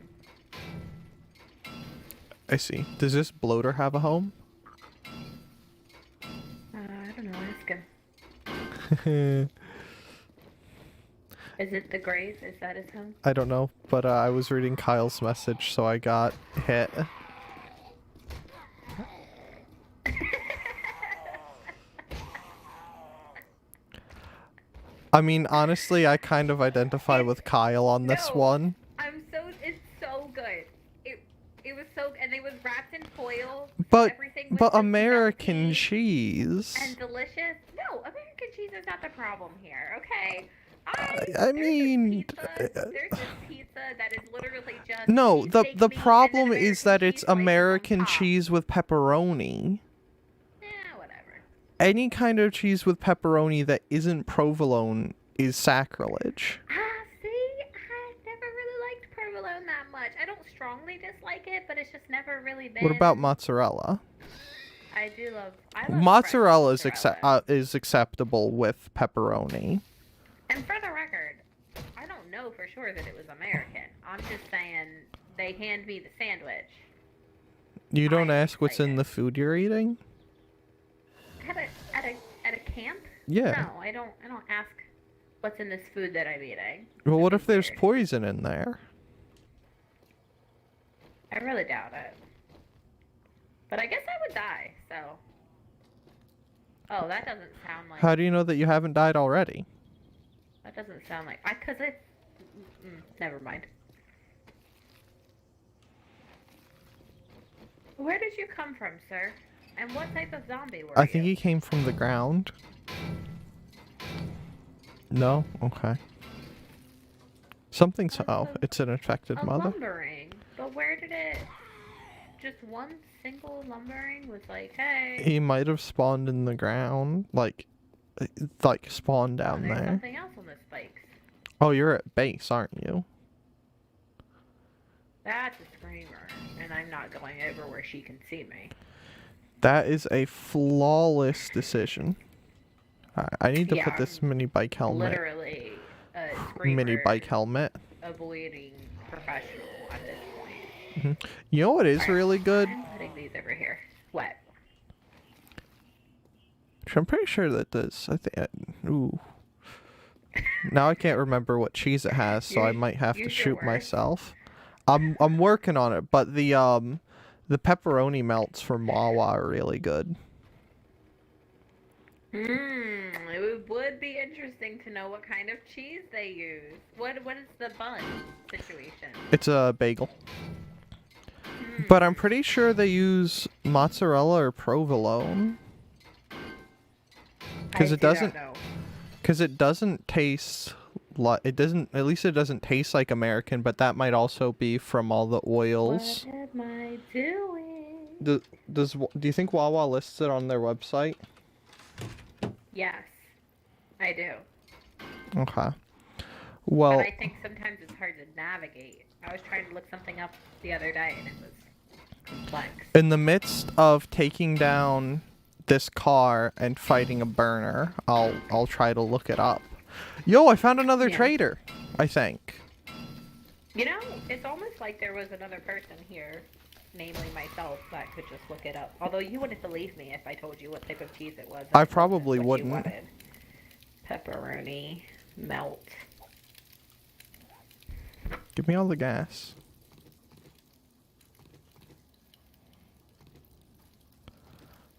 I see. Does this bloater have a home? I don't know, ask him. Is it the grave? Is that his home? I don't know, but I was reading Kyle's message, so I got hit. I mean, honestly, I kind of identify with Kyle on this one. It's so good. It was so, and it was wrapped in foil. But Everything was but so American melty cheese. and delicious. No, American cheese is not the problem here. Okay. I mean, there's this pizza that is literally just no, the steak meat problem and is that American it's cheese slices on American top. cheese with pepperoni. Whatever. Any kind of cheese with pepperoni that isn't provolone is sacrilege. See, I never really liked provolone that much. I don't strongly dislike it, but it's just never really been. What about mozzarella? I love Mozzarella fresh is acceptable with pepperoni. And for the record, I don't know for sure that it was American. I'm just saying they hand me the sandwich. You don't I'm ask what's in excited. the food you're eating? At a camp? Yeah. No, I don't ask what's in this food that I'm eating. Well, what That'd if be there's weird. poison in there? I really doubt it. But I guess I would die, so. Oh, that doesn't sound like. How do you know that you haven't died already? That doesn't sound like. Because it's. Never mind. Where did you come from, sir? And what type of zombie were you? I think he came from the ground. No? Okay. Something's... Oh, it's an infected A mother. lumbering. But where did it... Just one single lumbering was like, hey... He might have spawned in the ground. Like spawned down there's there. something else on the spikes. Oh, you're at base, aren't you? That's a screamer. And I'm not going over where she can see me. That is a flawless decision. I need to Yeah, put this mini bike helmet. Literally a screamer Mini bike helmet. avoiding professional at this point. You know what is Alright, really good? I'm putting these over here. What? I'm pretty sure that does. I think. Ooh. Now I can't remember what cheese it has, so I might have to use your shoot words. myself. I'm working on it, but the pepperoni melts from Wawa are really good. It would be interesting to know what kind of cheese they use. What is the bun situation? It's a bagel. But I'm pretty sure they use mozzarella or provolone. Because it doesn't. Because it doesn't taste like it doesn't. At least it doesn't taste like American. But that might also be from all the oils. What am I doing? Do you think Wawa lists it on their website? Yes, I do. Okay. Well, But I think sometimes it's hard to navigate. I was trying to look something up the other day and it was complex. in the midst of taking down this car and fighting a burner, I'll try to look it up. Yo, I found another Yeah. trader, I think. You know, it's almost like there was another person here, namely myself, that could just look it up. Although you wouldn't believe me if I told you what type of cheese it was. I and it probably wasn't what you wouldn't. wanted. Pepperoni melt. Give me all the gas.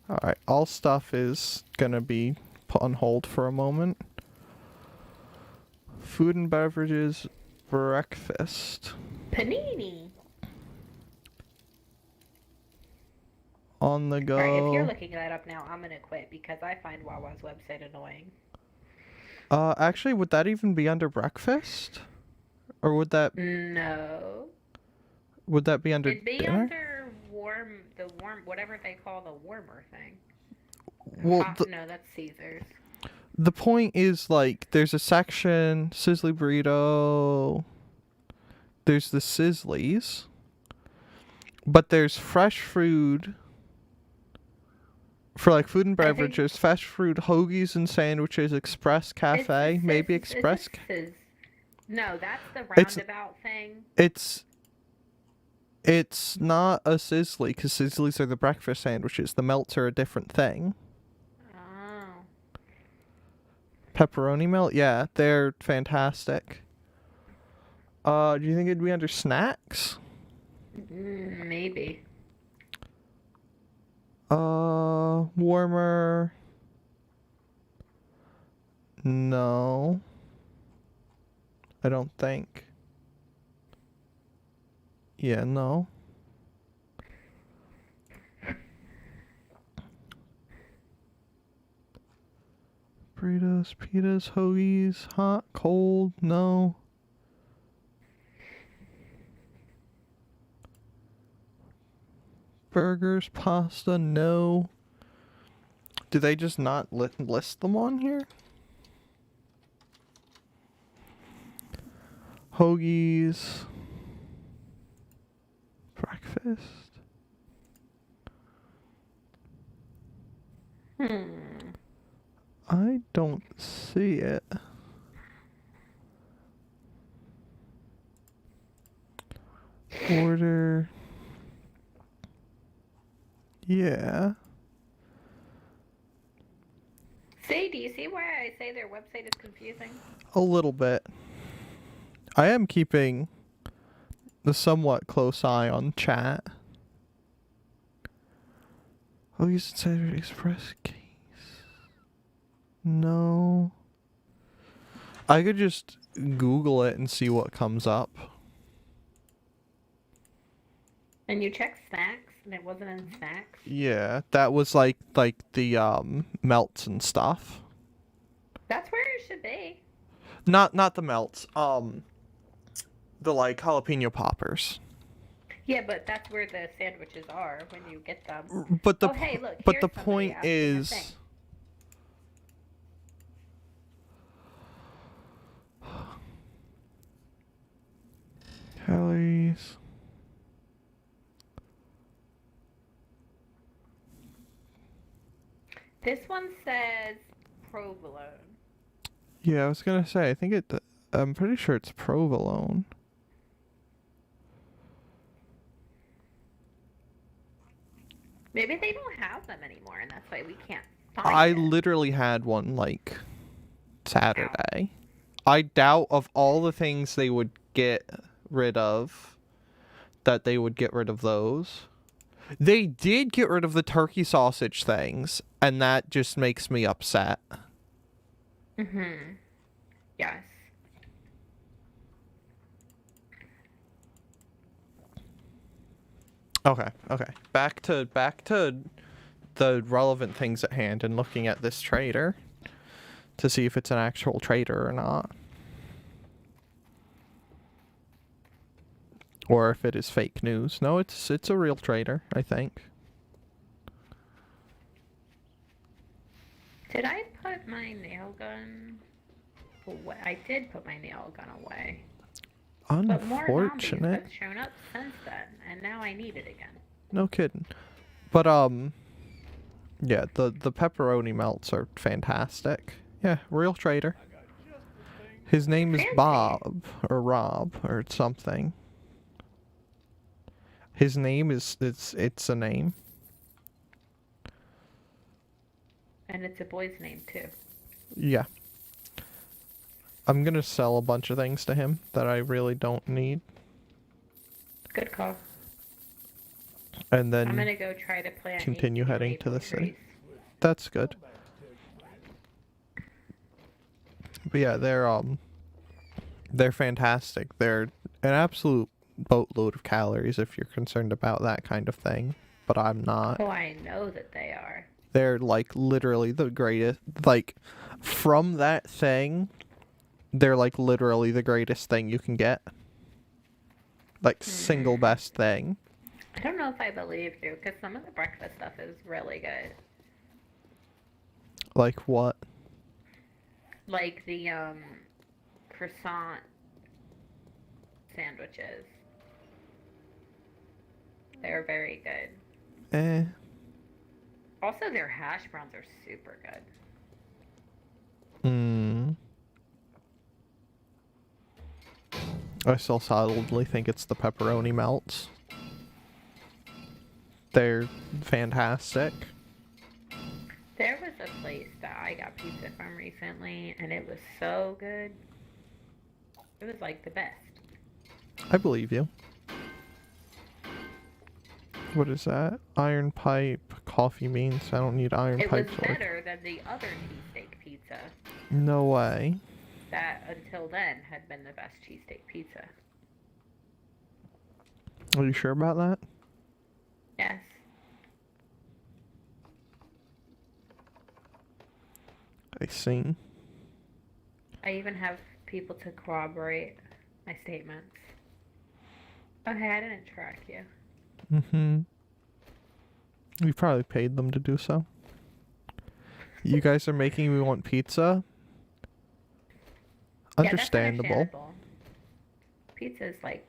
Alright, all stuff is gonna be put on hold for a moment. Food and beverages, breakfast. Panini. On the Alright, if you're go. looking that up now, I'm gonna quit because I find Wawa's website annoying. Actually, would that even be under breakfast? Or would that No. be under It'd be dinner? under whatever they call the warmer thing. Well, No, that's Caesar's. the point is, like, there's a section, Sizzly Burrito, there's the Sizzlies, but there's fresh food, for, like, food and I think- beverages, fresh food, hoagies and sandwiches, Express Cafe, maybe Express... No, that's the It's- roundabout thing. It's not a Sizzly, because Sizzlies are the breakfast sandwiches. The melts are a different thing. Oh. Pepperoni melt? Yeah, they're fantastic. Do you think it'd be under snacks? Maybe. Warmer. No. I don't think. Yeah, no. Burritos, pitas, hoagies, hot, cold, no. Burgers, pasta, no. Do they just not list them on here? Hoagies. Breakfast. I don't see it. Order. Yeah. See, do you see why I say their website is confusing? A little bit. I am keeping the somewhat close eye on chat. Oh, you said Express case. No. I could just Google it and see what comes up. And you checked snacks, and it wasn't in snacks? Yeah, that was like the melts and stuff. That's where it should be. Not the melts. The like jalapeno poppers. Yeah, but that's where the sandwiches are when you get them. But the hey, look, but here's the somebody point asking a is thing. calories. This one says provolone. Yeah, I was gonna say. I'm pretty sure it's provolone. Maybe they don't have them anymore, and that's why we can't find I it. literally had one like Saturday. I doubt of all the things they would get rid of, that they would get rid of those. They did get rid of the turkey sausage things, and that just makes me upset. Yes. Okay. Back to the relevant things at hand and looking at this trader to see if it's an actual trader or not. Or if it is fake news. No, it's a real trader, I think. Did I put my nail gun away? I did put my nail gun away. But more zombies Unfortunate. have shown up since then, and now I need it again. No kidding. But yeah, the pepperoni melts are fantastic. Yeah, real trader. His name is Fancy. Bob or Rob or something. His name is it's a name. And it's a boy's name, too. Yeah. I'm gonna sell a bunch of things to him that I really don't need. Good call. And then I'm gonna go try to plant continue 18 heading to maple the city. trees. That's good. But yeah, they're fantastic. They're an absolute boatload of calories if you're concerned about that kind of thing. but I'm not. Oh, I know that they are. They're like literally the greatest. Like from that thing, they're like literally the greatest thing you can get. Like single best thing. I don't know if I believe you, because some of the breakfast stuff is really good. Like what? Like the croissant sandwiches. They're very good. Eh. Also, their hash browns are super good. I still solidly think it's the pepperoni melts. They're fantastic. There was a place that I got pizza from recently, and it was so good. It was like the best. I believe you. What is that? Iron pipe, coffee beans. I don't need iron It pipe. was better than the other cheesesteak pizza. No way. That, until then, had been the best cheesesteak pizza. Are you sure about that? Yes. I see. I even have people to corroborate my statements. Okay, I didn't track you. You probably paid them to do so. You guys are making me want pizza? Understandable. Yeah, that's understandable. Pizza is like,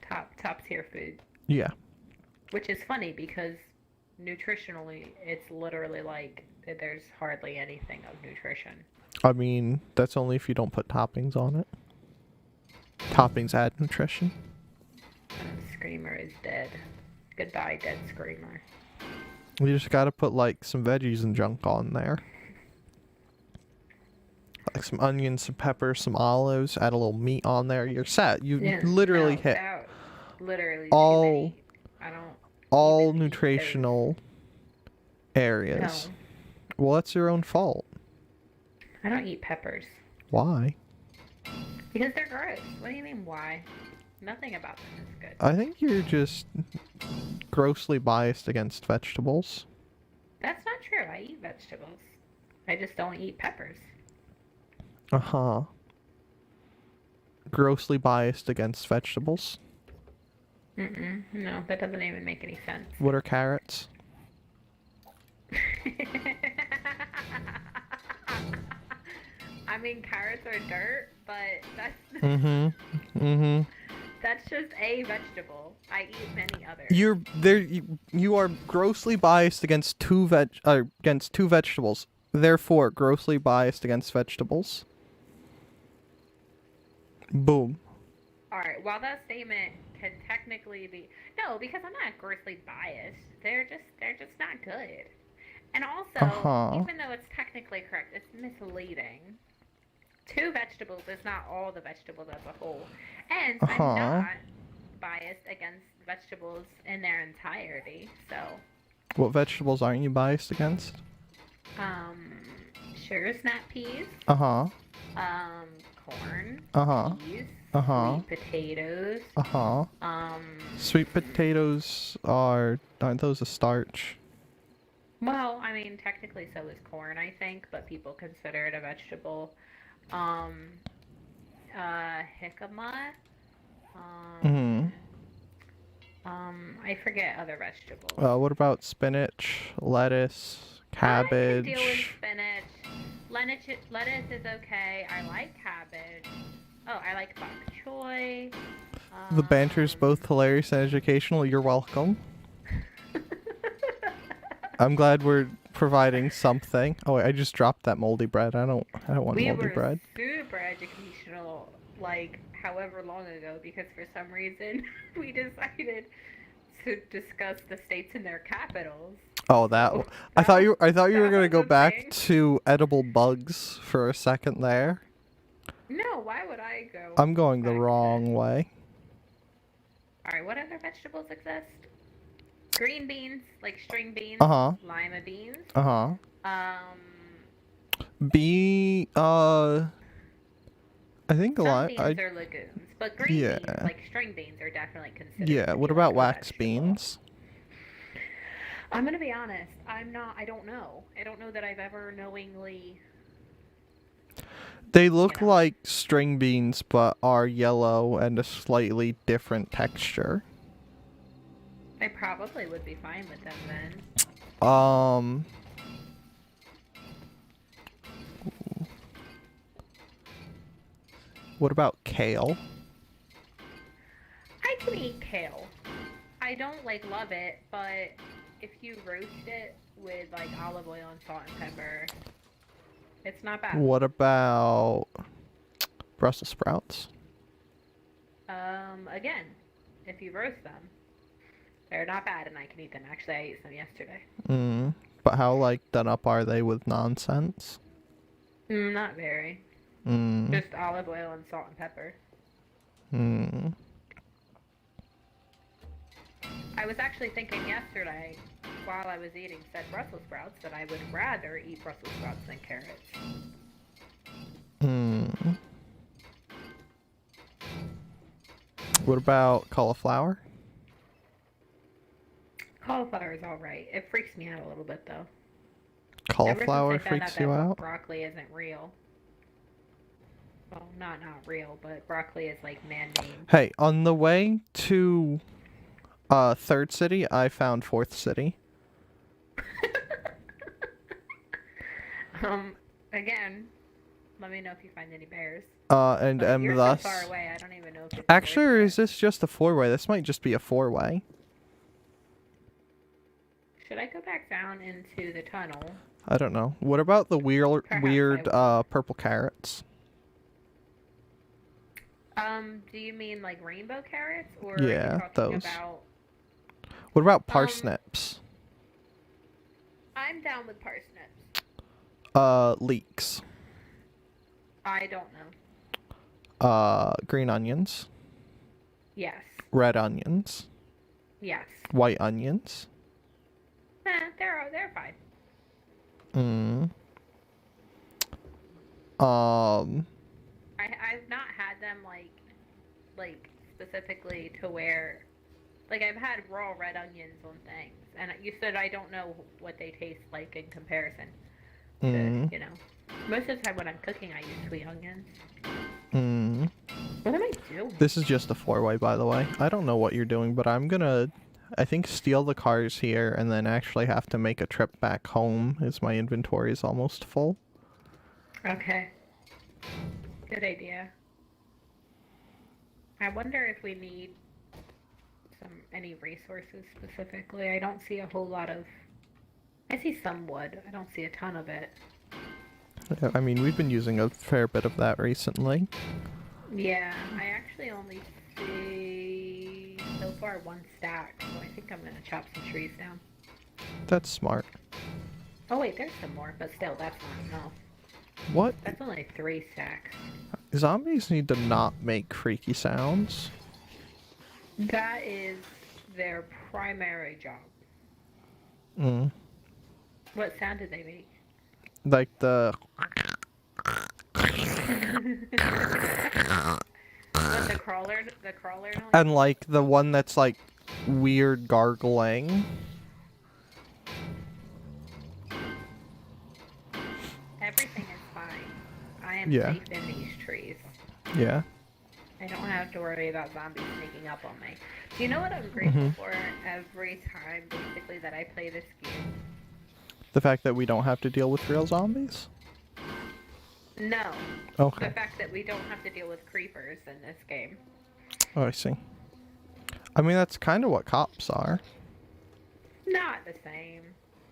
top tier food. Yeah. Which is funny because nutritionally, it's literally like there's hardly anything of nutrition. I mean, that's only if you don't put toppings on it. Toppings add nutrition. Screamer is dead. Goodbye, dead Screamer. You just gotta put like some veggies and junk on there. Like some onions, some peppers, some olives, add a little meat on there. You're set. You literally hit literally all even nutritional areas. No. Well, that's your own fault. I don't eat peppers. Why? Because they're gross. What do you mean why? Nothing about them is good. I think you're just grossly biased against vegetables. That's not true. I eat vegetables. I just don't eat peppers. Uh-huh. Grossly biased against vegetables. No, that doesn't even make any sense. What are carrots? I mean, carrots are dirt, but that's that's just a vegetable. I eat many others. You are grossly biased against two vegetables. Therefore, grossly biased against vegetables. Boom. All right. While that statement can technically be because I'm not grossly biased. They're just not good. And also, even though it's technically correct, it's misleading. Two vegetables is not all the vegetables as a whole. And I'm not biased against vegetables in their entirety, so. What vegetables aren't you biased against? Sugar snap peas. Uh-huh. Corn. Uh-huh. Peas. Uh-huh. Sweet potatoes. Uh-huh. Sweet potatoes aren't those a starch? Well, I mean, technically so is corn, I think, but people consider it a vegetable. Jicama. I forget other vegetables. What about spinach, lettuce, cabbage? I can deal with spinach. Lettuce is okay. I like cabbage. Oh, I like bok choy. The banter's both hilarious and educational. You're welcome. I'm glad we're providing something. Oh wait, I just dropped that moldy bread. I don't want moldy bread. We were super educational, like however long ago, because for some reason we decided to discuss the states and their capitals. Oh, I thought you were gonna go back to edible bugs for a second there. No, why would I go? I'm going the wrong way. Alright, what other vegetables exist? Green beans, like string beans. Lima beans. I think some beans are legumes, But green beans, Yeah. like string beans, are definitely considered. Yeah, to what be about like a wax vegetable. beans? I'm gonna be honest. I don't know. I don't know that I've ever knowingly. They look know. like string beans, but are yellow and a slightly different texture. I probably would be fine with them then. What about kale? I can eat kale. I don't like love it, but if you roast it with like olive oil and salt and pepper, it's not bad. What about Brussels sprouts? Again, if you roast them, they're not bad and I can eat them. Actually, I ate some yesterday. But how, like, done up are they with nonsense? Not very. Just olive oil and salt and pepper. I was actually thinking yesterday, while I was eating said Brussels sprouts, that I would rather eat Brussels sprouts than carrots. What about cauliflower? Cauliflower is alright. It freaks me out a little bit, though. Cauliflower freaks you out? Broccoli isn't real. Well, not real, but broccoli is like man-made. Hey, on the way to Third City, I found Fourth City. Again, let me know if you find any bears. And But am you're thus... so far away, I don't even know if it's Actually, or worth is this just a four-way? This might just be a four-way. Should I go back down into the tunnel? I don't know. What about the weird purple carrots? Do you mean like rainbow carrots, or Yeah, are you talking those. about? What about parsnips? I'm down with parsnips. Leeks. I don't know. Green onions. Yes. Red onions. Yes. White onions. They're fine. I've not had them like specifically to where, like, I've had raw red onions on things, and you said I don't know what they taste like in comparison to, you know. Most of the time when I'm cooking, I use sweet onions. What am I doing? This is just a four-way, by the way. I don't know what you're doing, but I'm gonna, I think, steal the cars here and then actually have to make a trip back home as my inventory is almost full. Okay. Good idea. I wonder if we need any resources specifically. I don't see a whole lot of... I see some wood. I don't see a ton of it. Yeah, I mean, we've been using a fair bit of that recently. Yeah, I actually only see so far one stack, so I think I'm gonna chop some trees down. That's smart. Oh wait, there's some more, but still, that's not enough. What? That's only 3 stacks. Zombies need to not make freaky sounds. That is their primary job. What sound did they make? Like the... What, the crawler noise? And like the one that's like weird gargling. Everything is fine. I am Yeah. safe in these trees. Yeah. I don't have to worry about zombies sneaking up on me. Do you know what I'm grateful for every time, basically, that I play this game? The fact that we don't have to deal with real zombies? No. Okay. The fact that we don't have to deal with creepers in this game. Oh, I see. I mean, that's kind of what cops are. Not the same.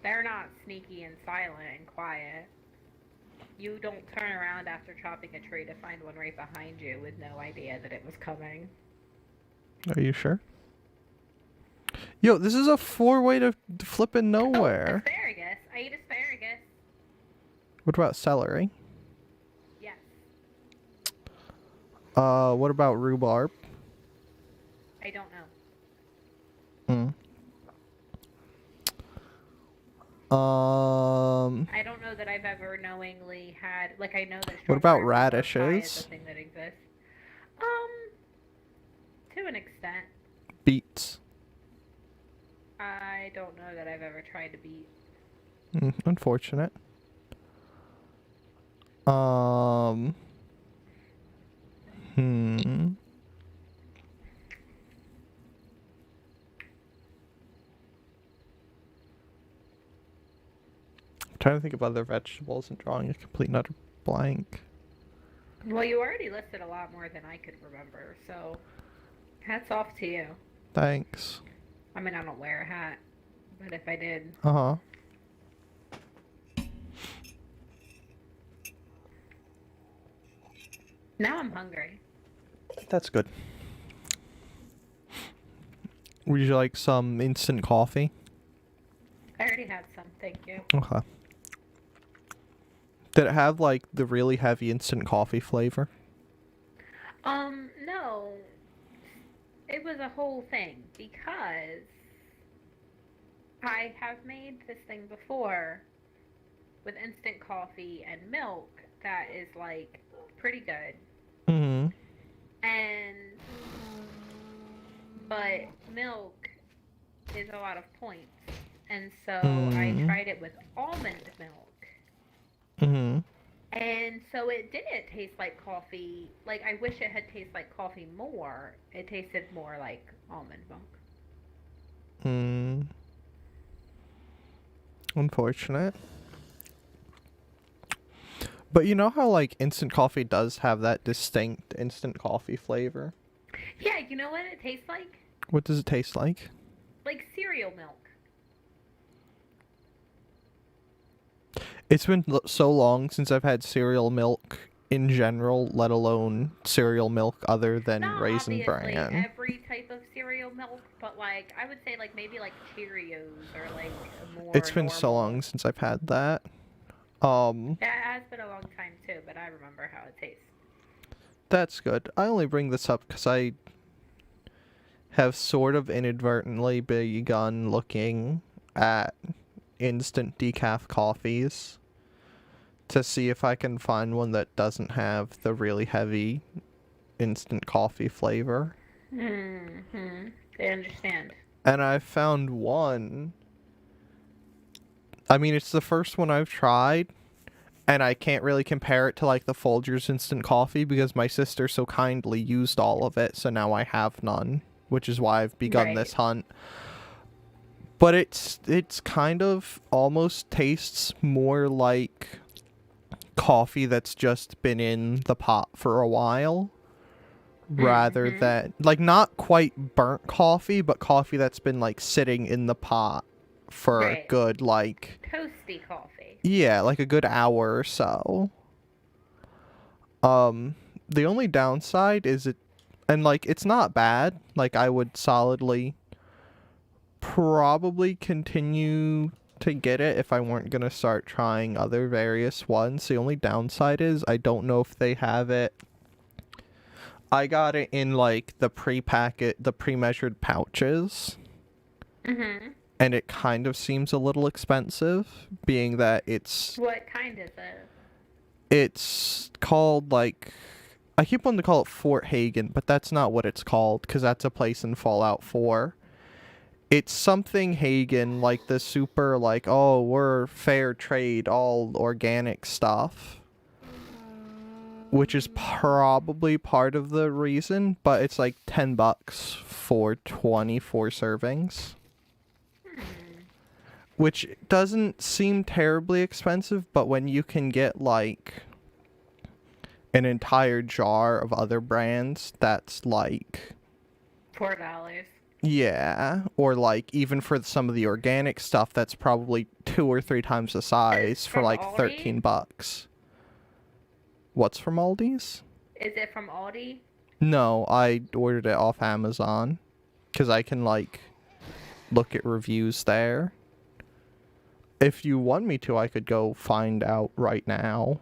They're not sneaky and silent and quiet. You don't turn around after chopping a tree to find one right behind you with no idea that it was coming. Are you sure? Yo, this is a four-way to flippin' nowhere. Oh, asparagus. I eat asparagus. What about celery? Yes. What about rhubarb? I don't know. I don't know that I've ever knowingly had, like, I know that What about strawberry rhubarb pie radishes? is a thing that exists. to an extent. Beets. I don't know that I've ever tried to beat. Unfortunate. Hmm. I'm trying to think of other vegetables and drawing a complete and utter blank. Well, you already listed a lot more than I could remember, so hats off to you. Thanks. I mean, I don't wear a hat, but if I did. Uh-huh. Now I'm hungry. That's good. Would you like some instant coffee? I already had some, thank you. Okay. Did it have, like, the really heavy instant coffee flavor? No. It was a whole thing, because I have made this thing before with instant coffee and milk that is, like, pretty good. Mm-hmm. But milk is a lot of points. And so I Mm. tried it with almond milk. Mm-hmm. And so it didn't taste like coffee. Like, I wish it had tasted like coffee more. It tasted more like almond milk. Unfortunate. But you know how, like, instant coffee does have that distinct instant coffee flavor? Yeah, you know what it tastes like? What does it taste like? Like cereal milk. It's been so long since I've had cereal milk in general, let alone cereal milk other than Not Raisin obviously Bran. every type of cereal milk, but like I would say like maybe like Cheerios or like a more It's been so normal. long since I've had that. Yeah, it has been a long time too, but I remember how it tastes. That's good. I only bring this up because I have sort of inadvertently begun looking at instant decaf coffees to see if I can find one that doesn't have the really heavy instant coffee flavor. Mm-hmm. I understand. And I found one. I mean, it's the first one I've tried, and I can't really compare it to like the Folgers instant coffee because my sister so kindly used all of it, so now I have none, which is why I've begun Right. this hunt. But it's kind of almost tastes more like coffee that's just been in the pot for a while rather Mhm. than like not quite burnt coffee, but coffee that's been like sitting in the pot for a Right. good like Toasty coffee. yeah, like a good hour or so. The only downside is it and like it's not bad. Like I would solidly probably continue to get it if I weren't gonna start trying other various ones. The only downside is I don't know if they have it. I got it in like the pre-measured pouches, Mhm. and it kind of seems a little expensive, being that What kind is it? it's called like I keep wanting to call it Fort Hagen, but that's not what it's called because that's a place in Fallout 4. It's something Hagen, like the super, like, oh, we're fair trade, all organic stuff. Which is probably part of the reason, but it's like $10 for 24 servings. Which doesn't seem terribly expensive, but when you can get, like, an entire jar of other brands, that's like... $4. Yeah, or like even for some of the organic stuff, that's probably 2 or 3 times the size for From like Aldi? $13. What's from Aldi's? Is it from Aldi? No, I ordered it off Amazon because I can like look at reviews there. If you want me to, I could go find out right now.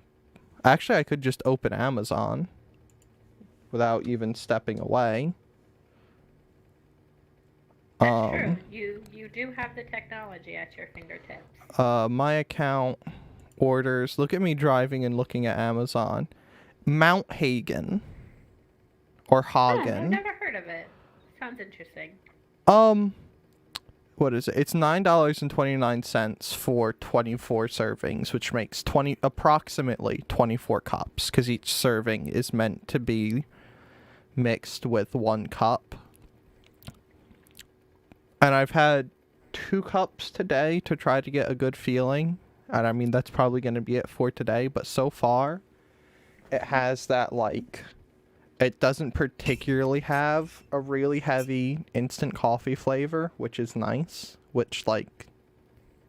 Actually, I could just open Amazon without even stepping away. That's true. You do have the technology at your fingertips. My account orders. Look at me driving and looking at Amazon. Mount Hagen or Oh, I've Hagen. never heard of it. Sounds interesting. What is it? It's $9.29 for 24 servings, which makes approximately 24 cups, because each serving is meant to be mixed with 1 cup. And I've had 2 cups today to try to get a good feeling. And I mean, that's probably going to be it for today. But so far, it has that, like, it doesn't particularly have a really heavy instant coffee flavor, which is nice. Which, like,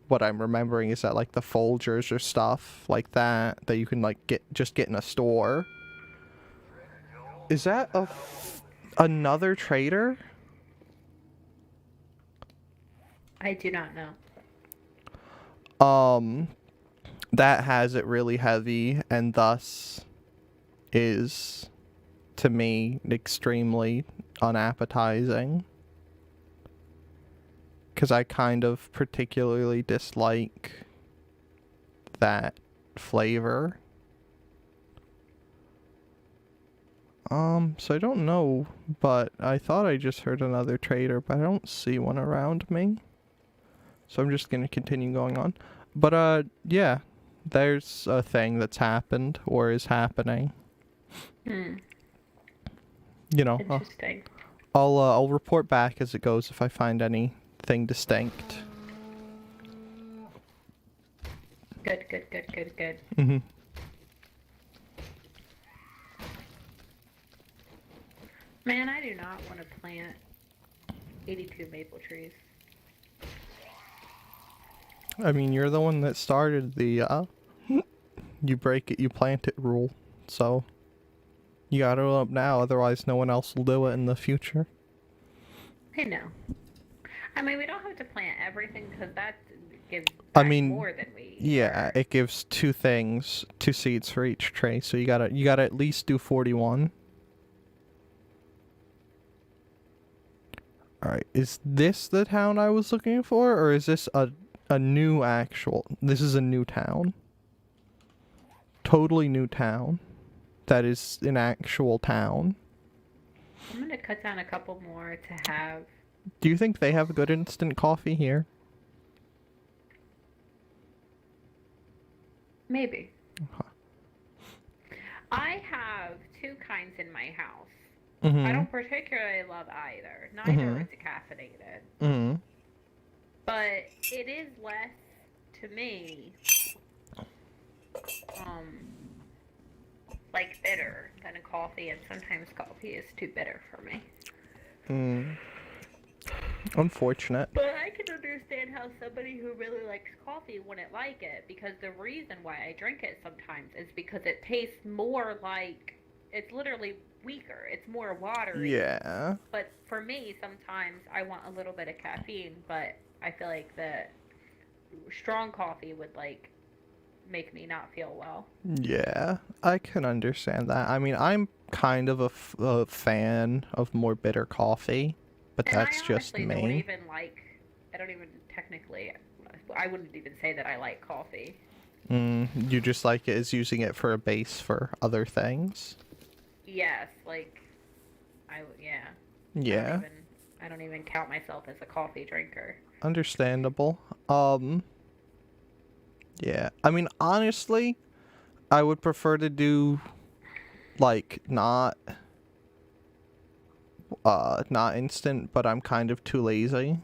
what I'm remembering is that, like, the Folgers or stuff like that you can, like, get in a store. Is that another trader? I do not know. That has it really heavy and thus is, to me, extremely unappetizing. Because I kind of particularly dislike that flavor. So I don't know, but I thought I just heard another trader, but I don't see one around me. So I'm just gonna continue going on. But, yeah, there's a thing that's happened or is happening. You know, Interesting. I'll report back as it goes if I find anything distinct. Good. Mm-hmm. Man, I do not want to plant 82 maple trees. I mean, you're the one that started the, you break it, you plant it rule. So, you gotta do it up now, otherwise no one else will do it in the future. I know. I mean, we don't have to plant everything because that gives more than we. Yeah, it gives 2 seeds for each tray. So you gotta at least do 41. All right, is this the town I was looking for, or is this a new actual? This is a new town. Totally new town. That is an actual town. I'm gonna cut down a couple more to have. Do you think they have good instant coffee here? Maybe. I have 2 kinds in my house. Mm-hmm. I don't particularly love either. Neither is caffeinated. But it is less, to me, like bitter than a coffee, and sometimes coffee is too bitter for me. Unfortunate. But I can understand how somebody who really likes coffee wouldn't like it, because the reason why I drink it sometimes is because it tastes more like, it's literally weaker. It's more watery. Yeah. But for me, sometimes I want a little bit of caffeine, but I feel like the strong coffee would, like, make me not feel well. Yeah, I can understand that. I mean, I'm kind of a fan of more bitter coffee, but And that's just me. I don't even technically, I wouldn't even say that I like coffee. You just like it as using it for a base for other things? Yes, like, yeah. Yeah. I don't even count myself as a coffee drinker. Understandable. Yeah. I mean, honestly, I would prefer to do, like, not instant, but I'm kind of too lazy.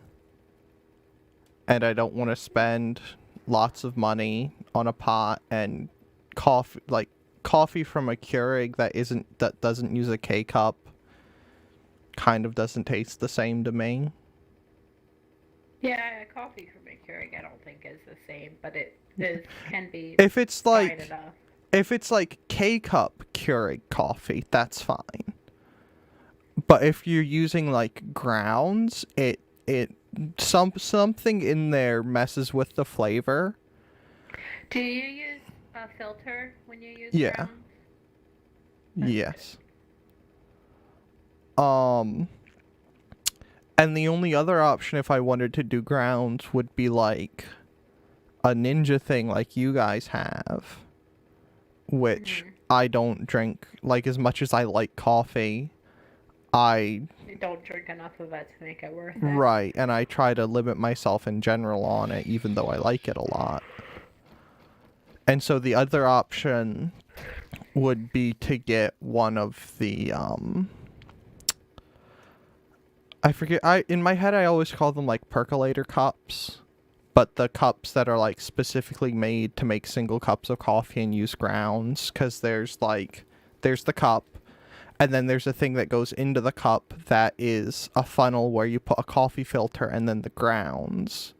And I don't want to spend lots of money on a pot and coffee from a Keurig that doesn't use a K-cup kind of doesn't taste the same to me. Yeah, coffee from a Keurig I don't think is the same, but can be. If it's like K-cup Keurig coffee, that's fine. But if you're using like grounds, something in there messes with the flavor. Do you use a filter when you use grounds? Yes. And the only other option if I wanted to do grounds would be like a ninja thing like you guys have, which I don't drink. Like, as much as I like coffee, I You don't drink enough of it to make it worth it. right, and I try to limit myself in general on it, even though I like it a lot. And so the other option would be to get one of the I forget, in my head I always call them like percolator cups, but the cups that are like specifically made to make single cups of coffee and use grounds, because there's the cup, and then there's a thing that goes into the cup that is a funnel where you put a coffee filter and then the grounds.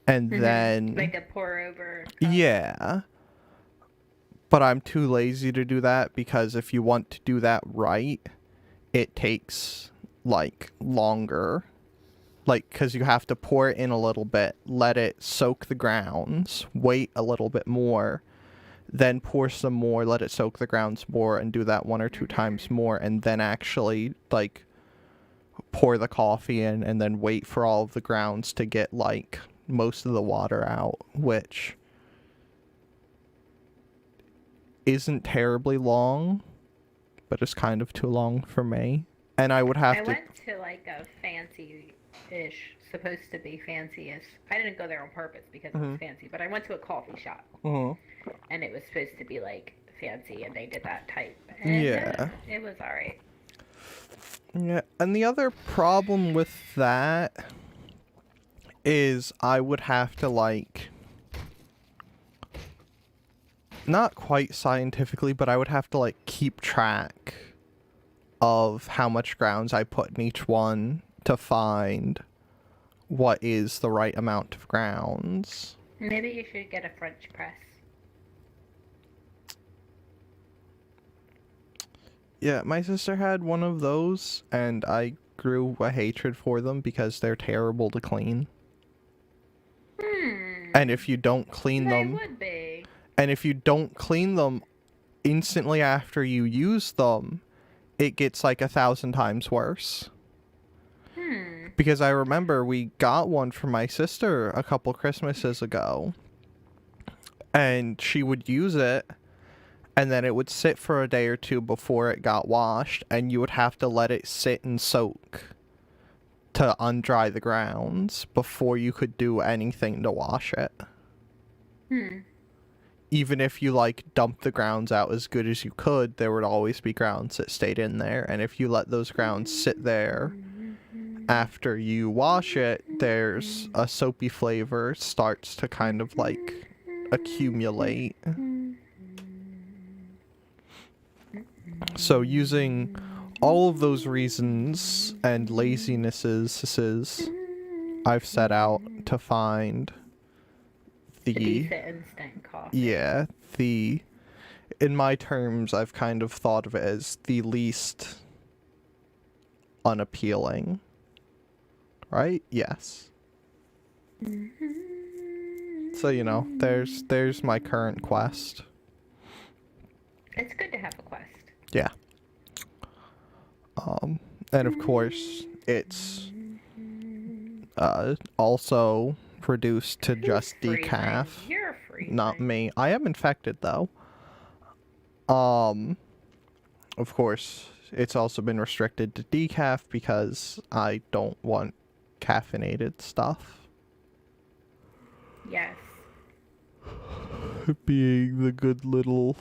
And then like a pour over cup. Yeah. But I'm too lazy to do that, because if you want to do that right, it takes like longer. Like, because you have to pour it in a little bit, let it soak the grounds, wait a little bit more, then pour some more, let it soak the grounds more, and do that 1 or 2 times more, and then actually like pour the coffee in, and then wait for all of the grounds to get like most of the water out, which isn't terribly long, but it's kind of too long for me. And I would have I to... went to like a fancy-ish, supposed to be fancy-ish. I didn't go there on purpose because it was fancy, but I went to a coffee shop. And it was supposed to be like fancy, and they did that type. And Yeah. It was alright. Yeah, and the other problem with that is I would have to like... not quite scientifically, but I would have to like keep track of how much grounds I put in each one to find what is the right amount of grounds. Maybe you should get a French press. Yeah, my sister had one of those, and I grew a hatred for them because they're terrible to clean. And if you don't clean them... They would be. And if you don't clean them instantly after you use them, it gets like 1,000 times worse. Because I remember we got one for my sister a couple Christmases ago, and she would use it, and then it would sit for a day or two before it got washed, and you would have to let it sit and soak to undry the grounds before you could do anything to wash it. Even if you like dumped the grounds out as good as you could, there would always be grounds that stayed in there, and if you let those grounds sit there after you wash it, there's a soapy flavor starts to kind of like accumulate. So using all of those reasons and lazinesses, I've set out to find The decent instant coffee. yeah, in my terms, I've kind of thought of it as the least unappealing. Right? Yes. So, you know, there's my current quest. It's good to have a quest. Yeah. And of course, it's also reduced to just decaf. You're free. Not me. I am infected though. Of course, it's also been restricted to decaf because I don't want caffeinated stuff. Yes. Being the good little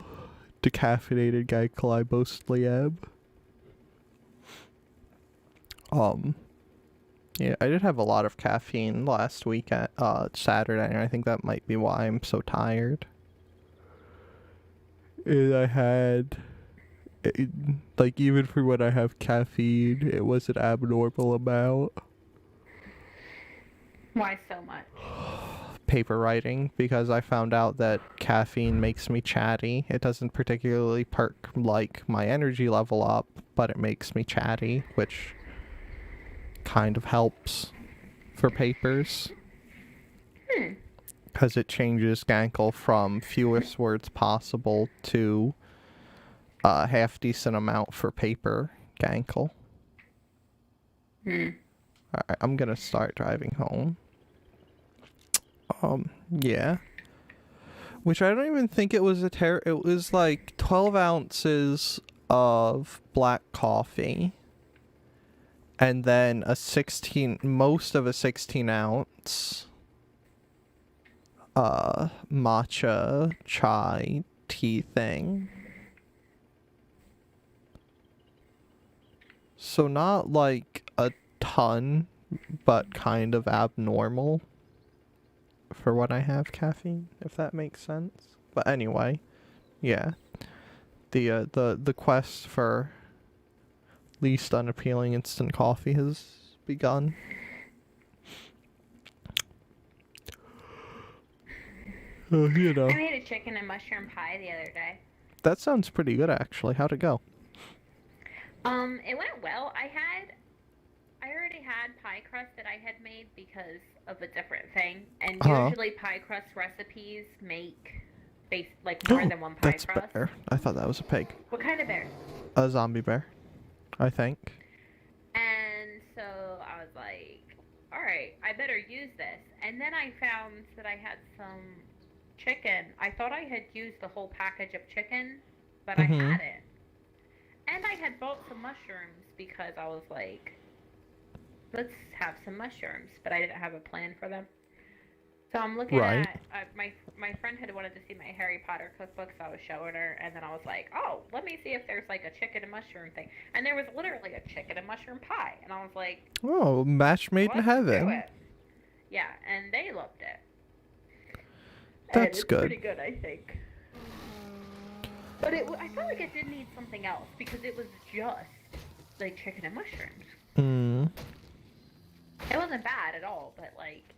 decaffeinated guy I mostly am. Yeah, I did have a lot of caffeine last week at Saturday, and I think that might be why I'm so tired. And I had, like, even for when I have caffeine, it was an abnormal amount. Why so much? Paper writing, because I found out that caffeine makes me chatty. It doesn't particularly perk, like, my energy level up, but it makes me chatty, which kind of helps for papers. Because it changes Gankle from fewest words possible to a half-decent amount for paper Gankle. Alright, I'm gonna start driving home. Yeah. Which I don't even think it was it was like 12 ounces of black coffee, and then most of a 16-ounce matcha chai tea thing. So not like a ton, but kind of abnormal for when I have caffeine, if that makes sense. But anyway, yeah. The quest for least unappealing instant coffee has begun. You know. I made a chicken and mushroom pie the other day. That sounds pretty good, actually. How'd it go? It went well. I already had pie crust that I had made because of a different thing, and usually pie crust recipes make more than one pie That's crust. bear. I thought that was a pig. What kind of bear? A zombie bear, I think. And so I was like, all right, I better use this. And then I found that I had some chicken. I thought I had used the whole package of chicken, but I hadn't. And I had bought some mushrooms because I was like, let's have some mushrooms, but I didn't have a plan for them. So I'm looking at my friend had wanted to see my Harry Potter cookbook, so I was showing her, and then I was like, oh, let me see if there's like a chicken and mushroom thing. And there was literally a chicken and mushroom pie, and I was like, oh, match made in heaven. Do it. Yeah, and they loved it. That's good. Pretty good, I think. But I felt like it did need something else because it was just like chicken and mushrooms. It wasn't bad at all, but like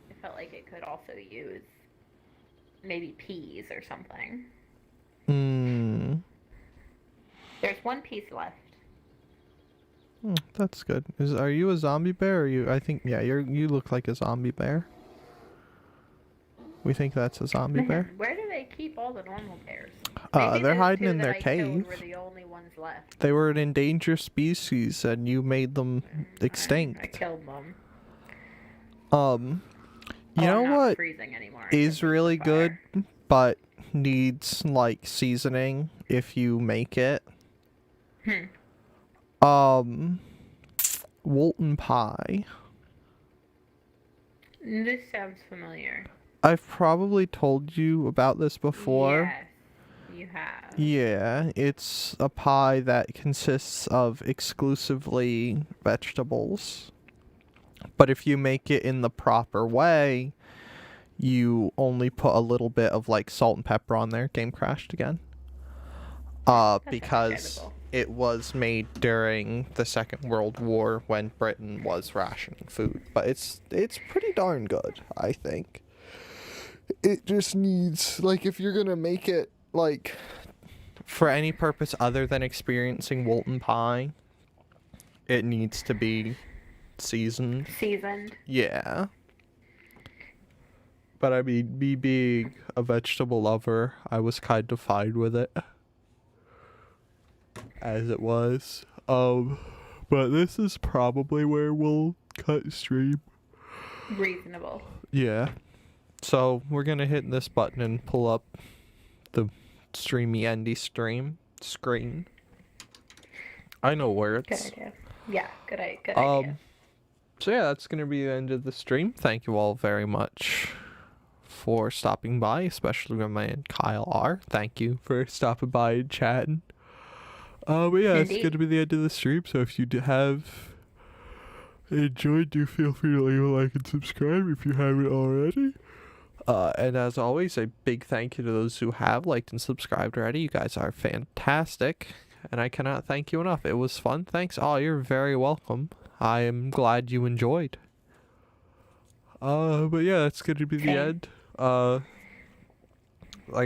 it felt like it could also use maybe peas or something. There's one piece left. That's good. Are you a zombie bear? I think you look like a zombie bear. We think that's a zombie bear. Where do they keep all the normal bears? They're hiding in their cave. Were the only ones left. They were an endangered species, and you made them extinct. I killed them. You know what freezing anymore. is really good, but needs like seasoning if you make it? Walton pie. This sounds familiar. I've probably told you about this before. Yes, you have. Yeah, it's a pie that consists of exclusively vegetables. But if you make it in the proper way, you only put a little bit of like salt and pepper on there. Game crashed again. Because it was made during the Second World War when Britain was rationing food. But it's pretty darn good, I think. It just needs, like, if you're gonna make it, like, for any purpose other than experiencing Walton pie, it needs to be seasoned. Yeah. But I mean, me being a vegetable lover, I was kind of fine with it. As it was. But this is probably where we'll cut stream. Reasonable. Yeah. So we're gonna hit this button and pull up the streamy endy screen. I know words. Good idea. Yeah, good idea. So yeah, that's gonna be the end of the stream. Thank you all very much for stopping by, especially my man Kyle R. Thank you for stopping by and chatting. But yeah, Indeed. It's gonna be the end of the stream. So if you have enjoyed, do feel free to leave a like and subscribe if you haven't already. And as always, a big thank you to those who have liked and subscribed already. You guys are fantastic, and I cannot thank you enough. It was fun. Thanks. Oh, you're very welcome. I am glad you enjoyed. But yeah, that's going to be the end. Like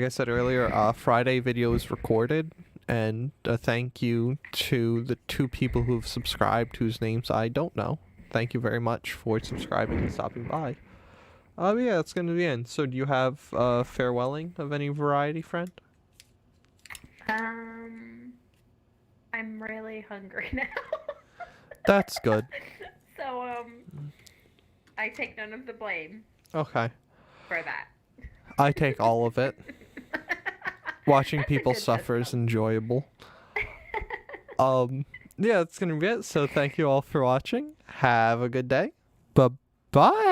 I said earlier, Friday video is recorded, and a thank you to the 2 people who've subscribed whose names I don't know. Thank you very much for subscribing and stopping by. Yeah, that's going to be the end. So do you have farewelling of any variety, friend? I'm really hungry now. That's good. So, I take none of the blame Okay. for that. I take all of it. Watching That's a people good suffer is system. enjoyable. Yeah, that's gonna be it. So thank you all for watching. Have a good day. Bye bye.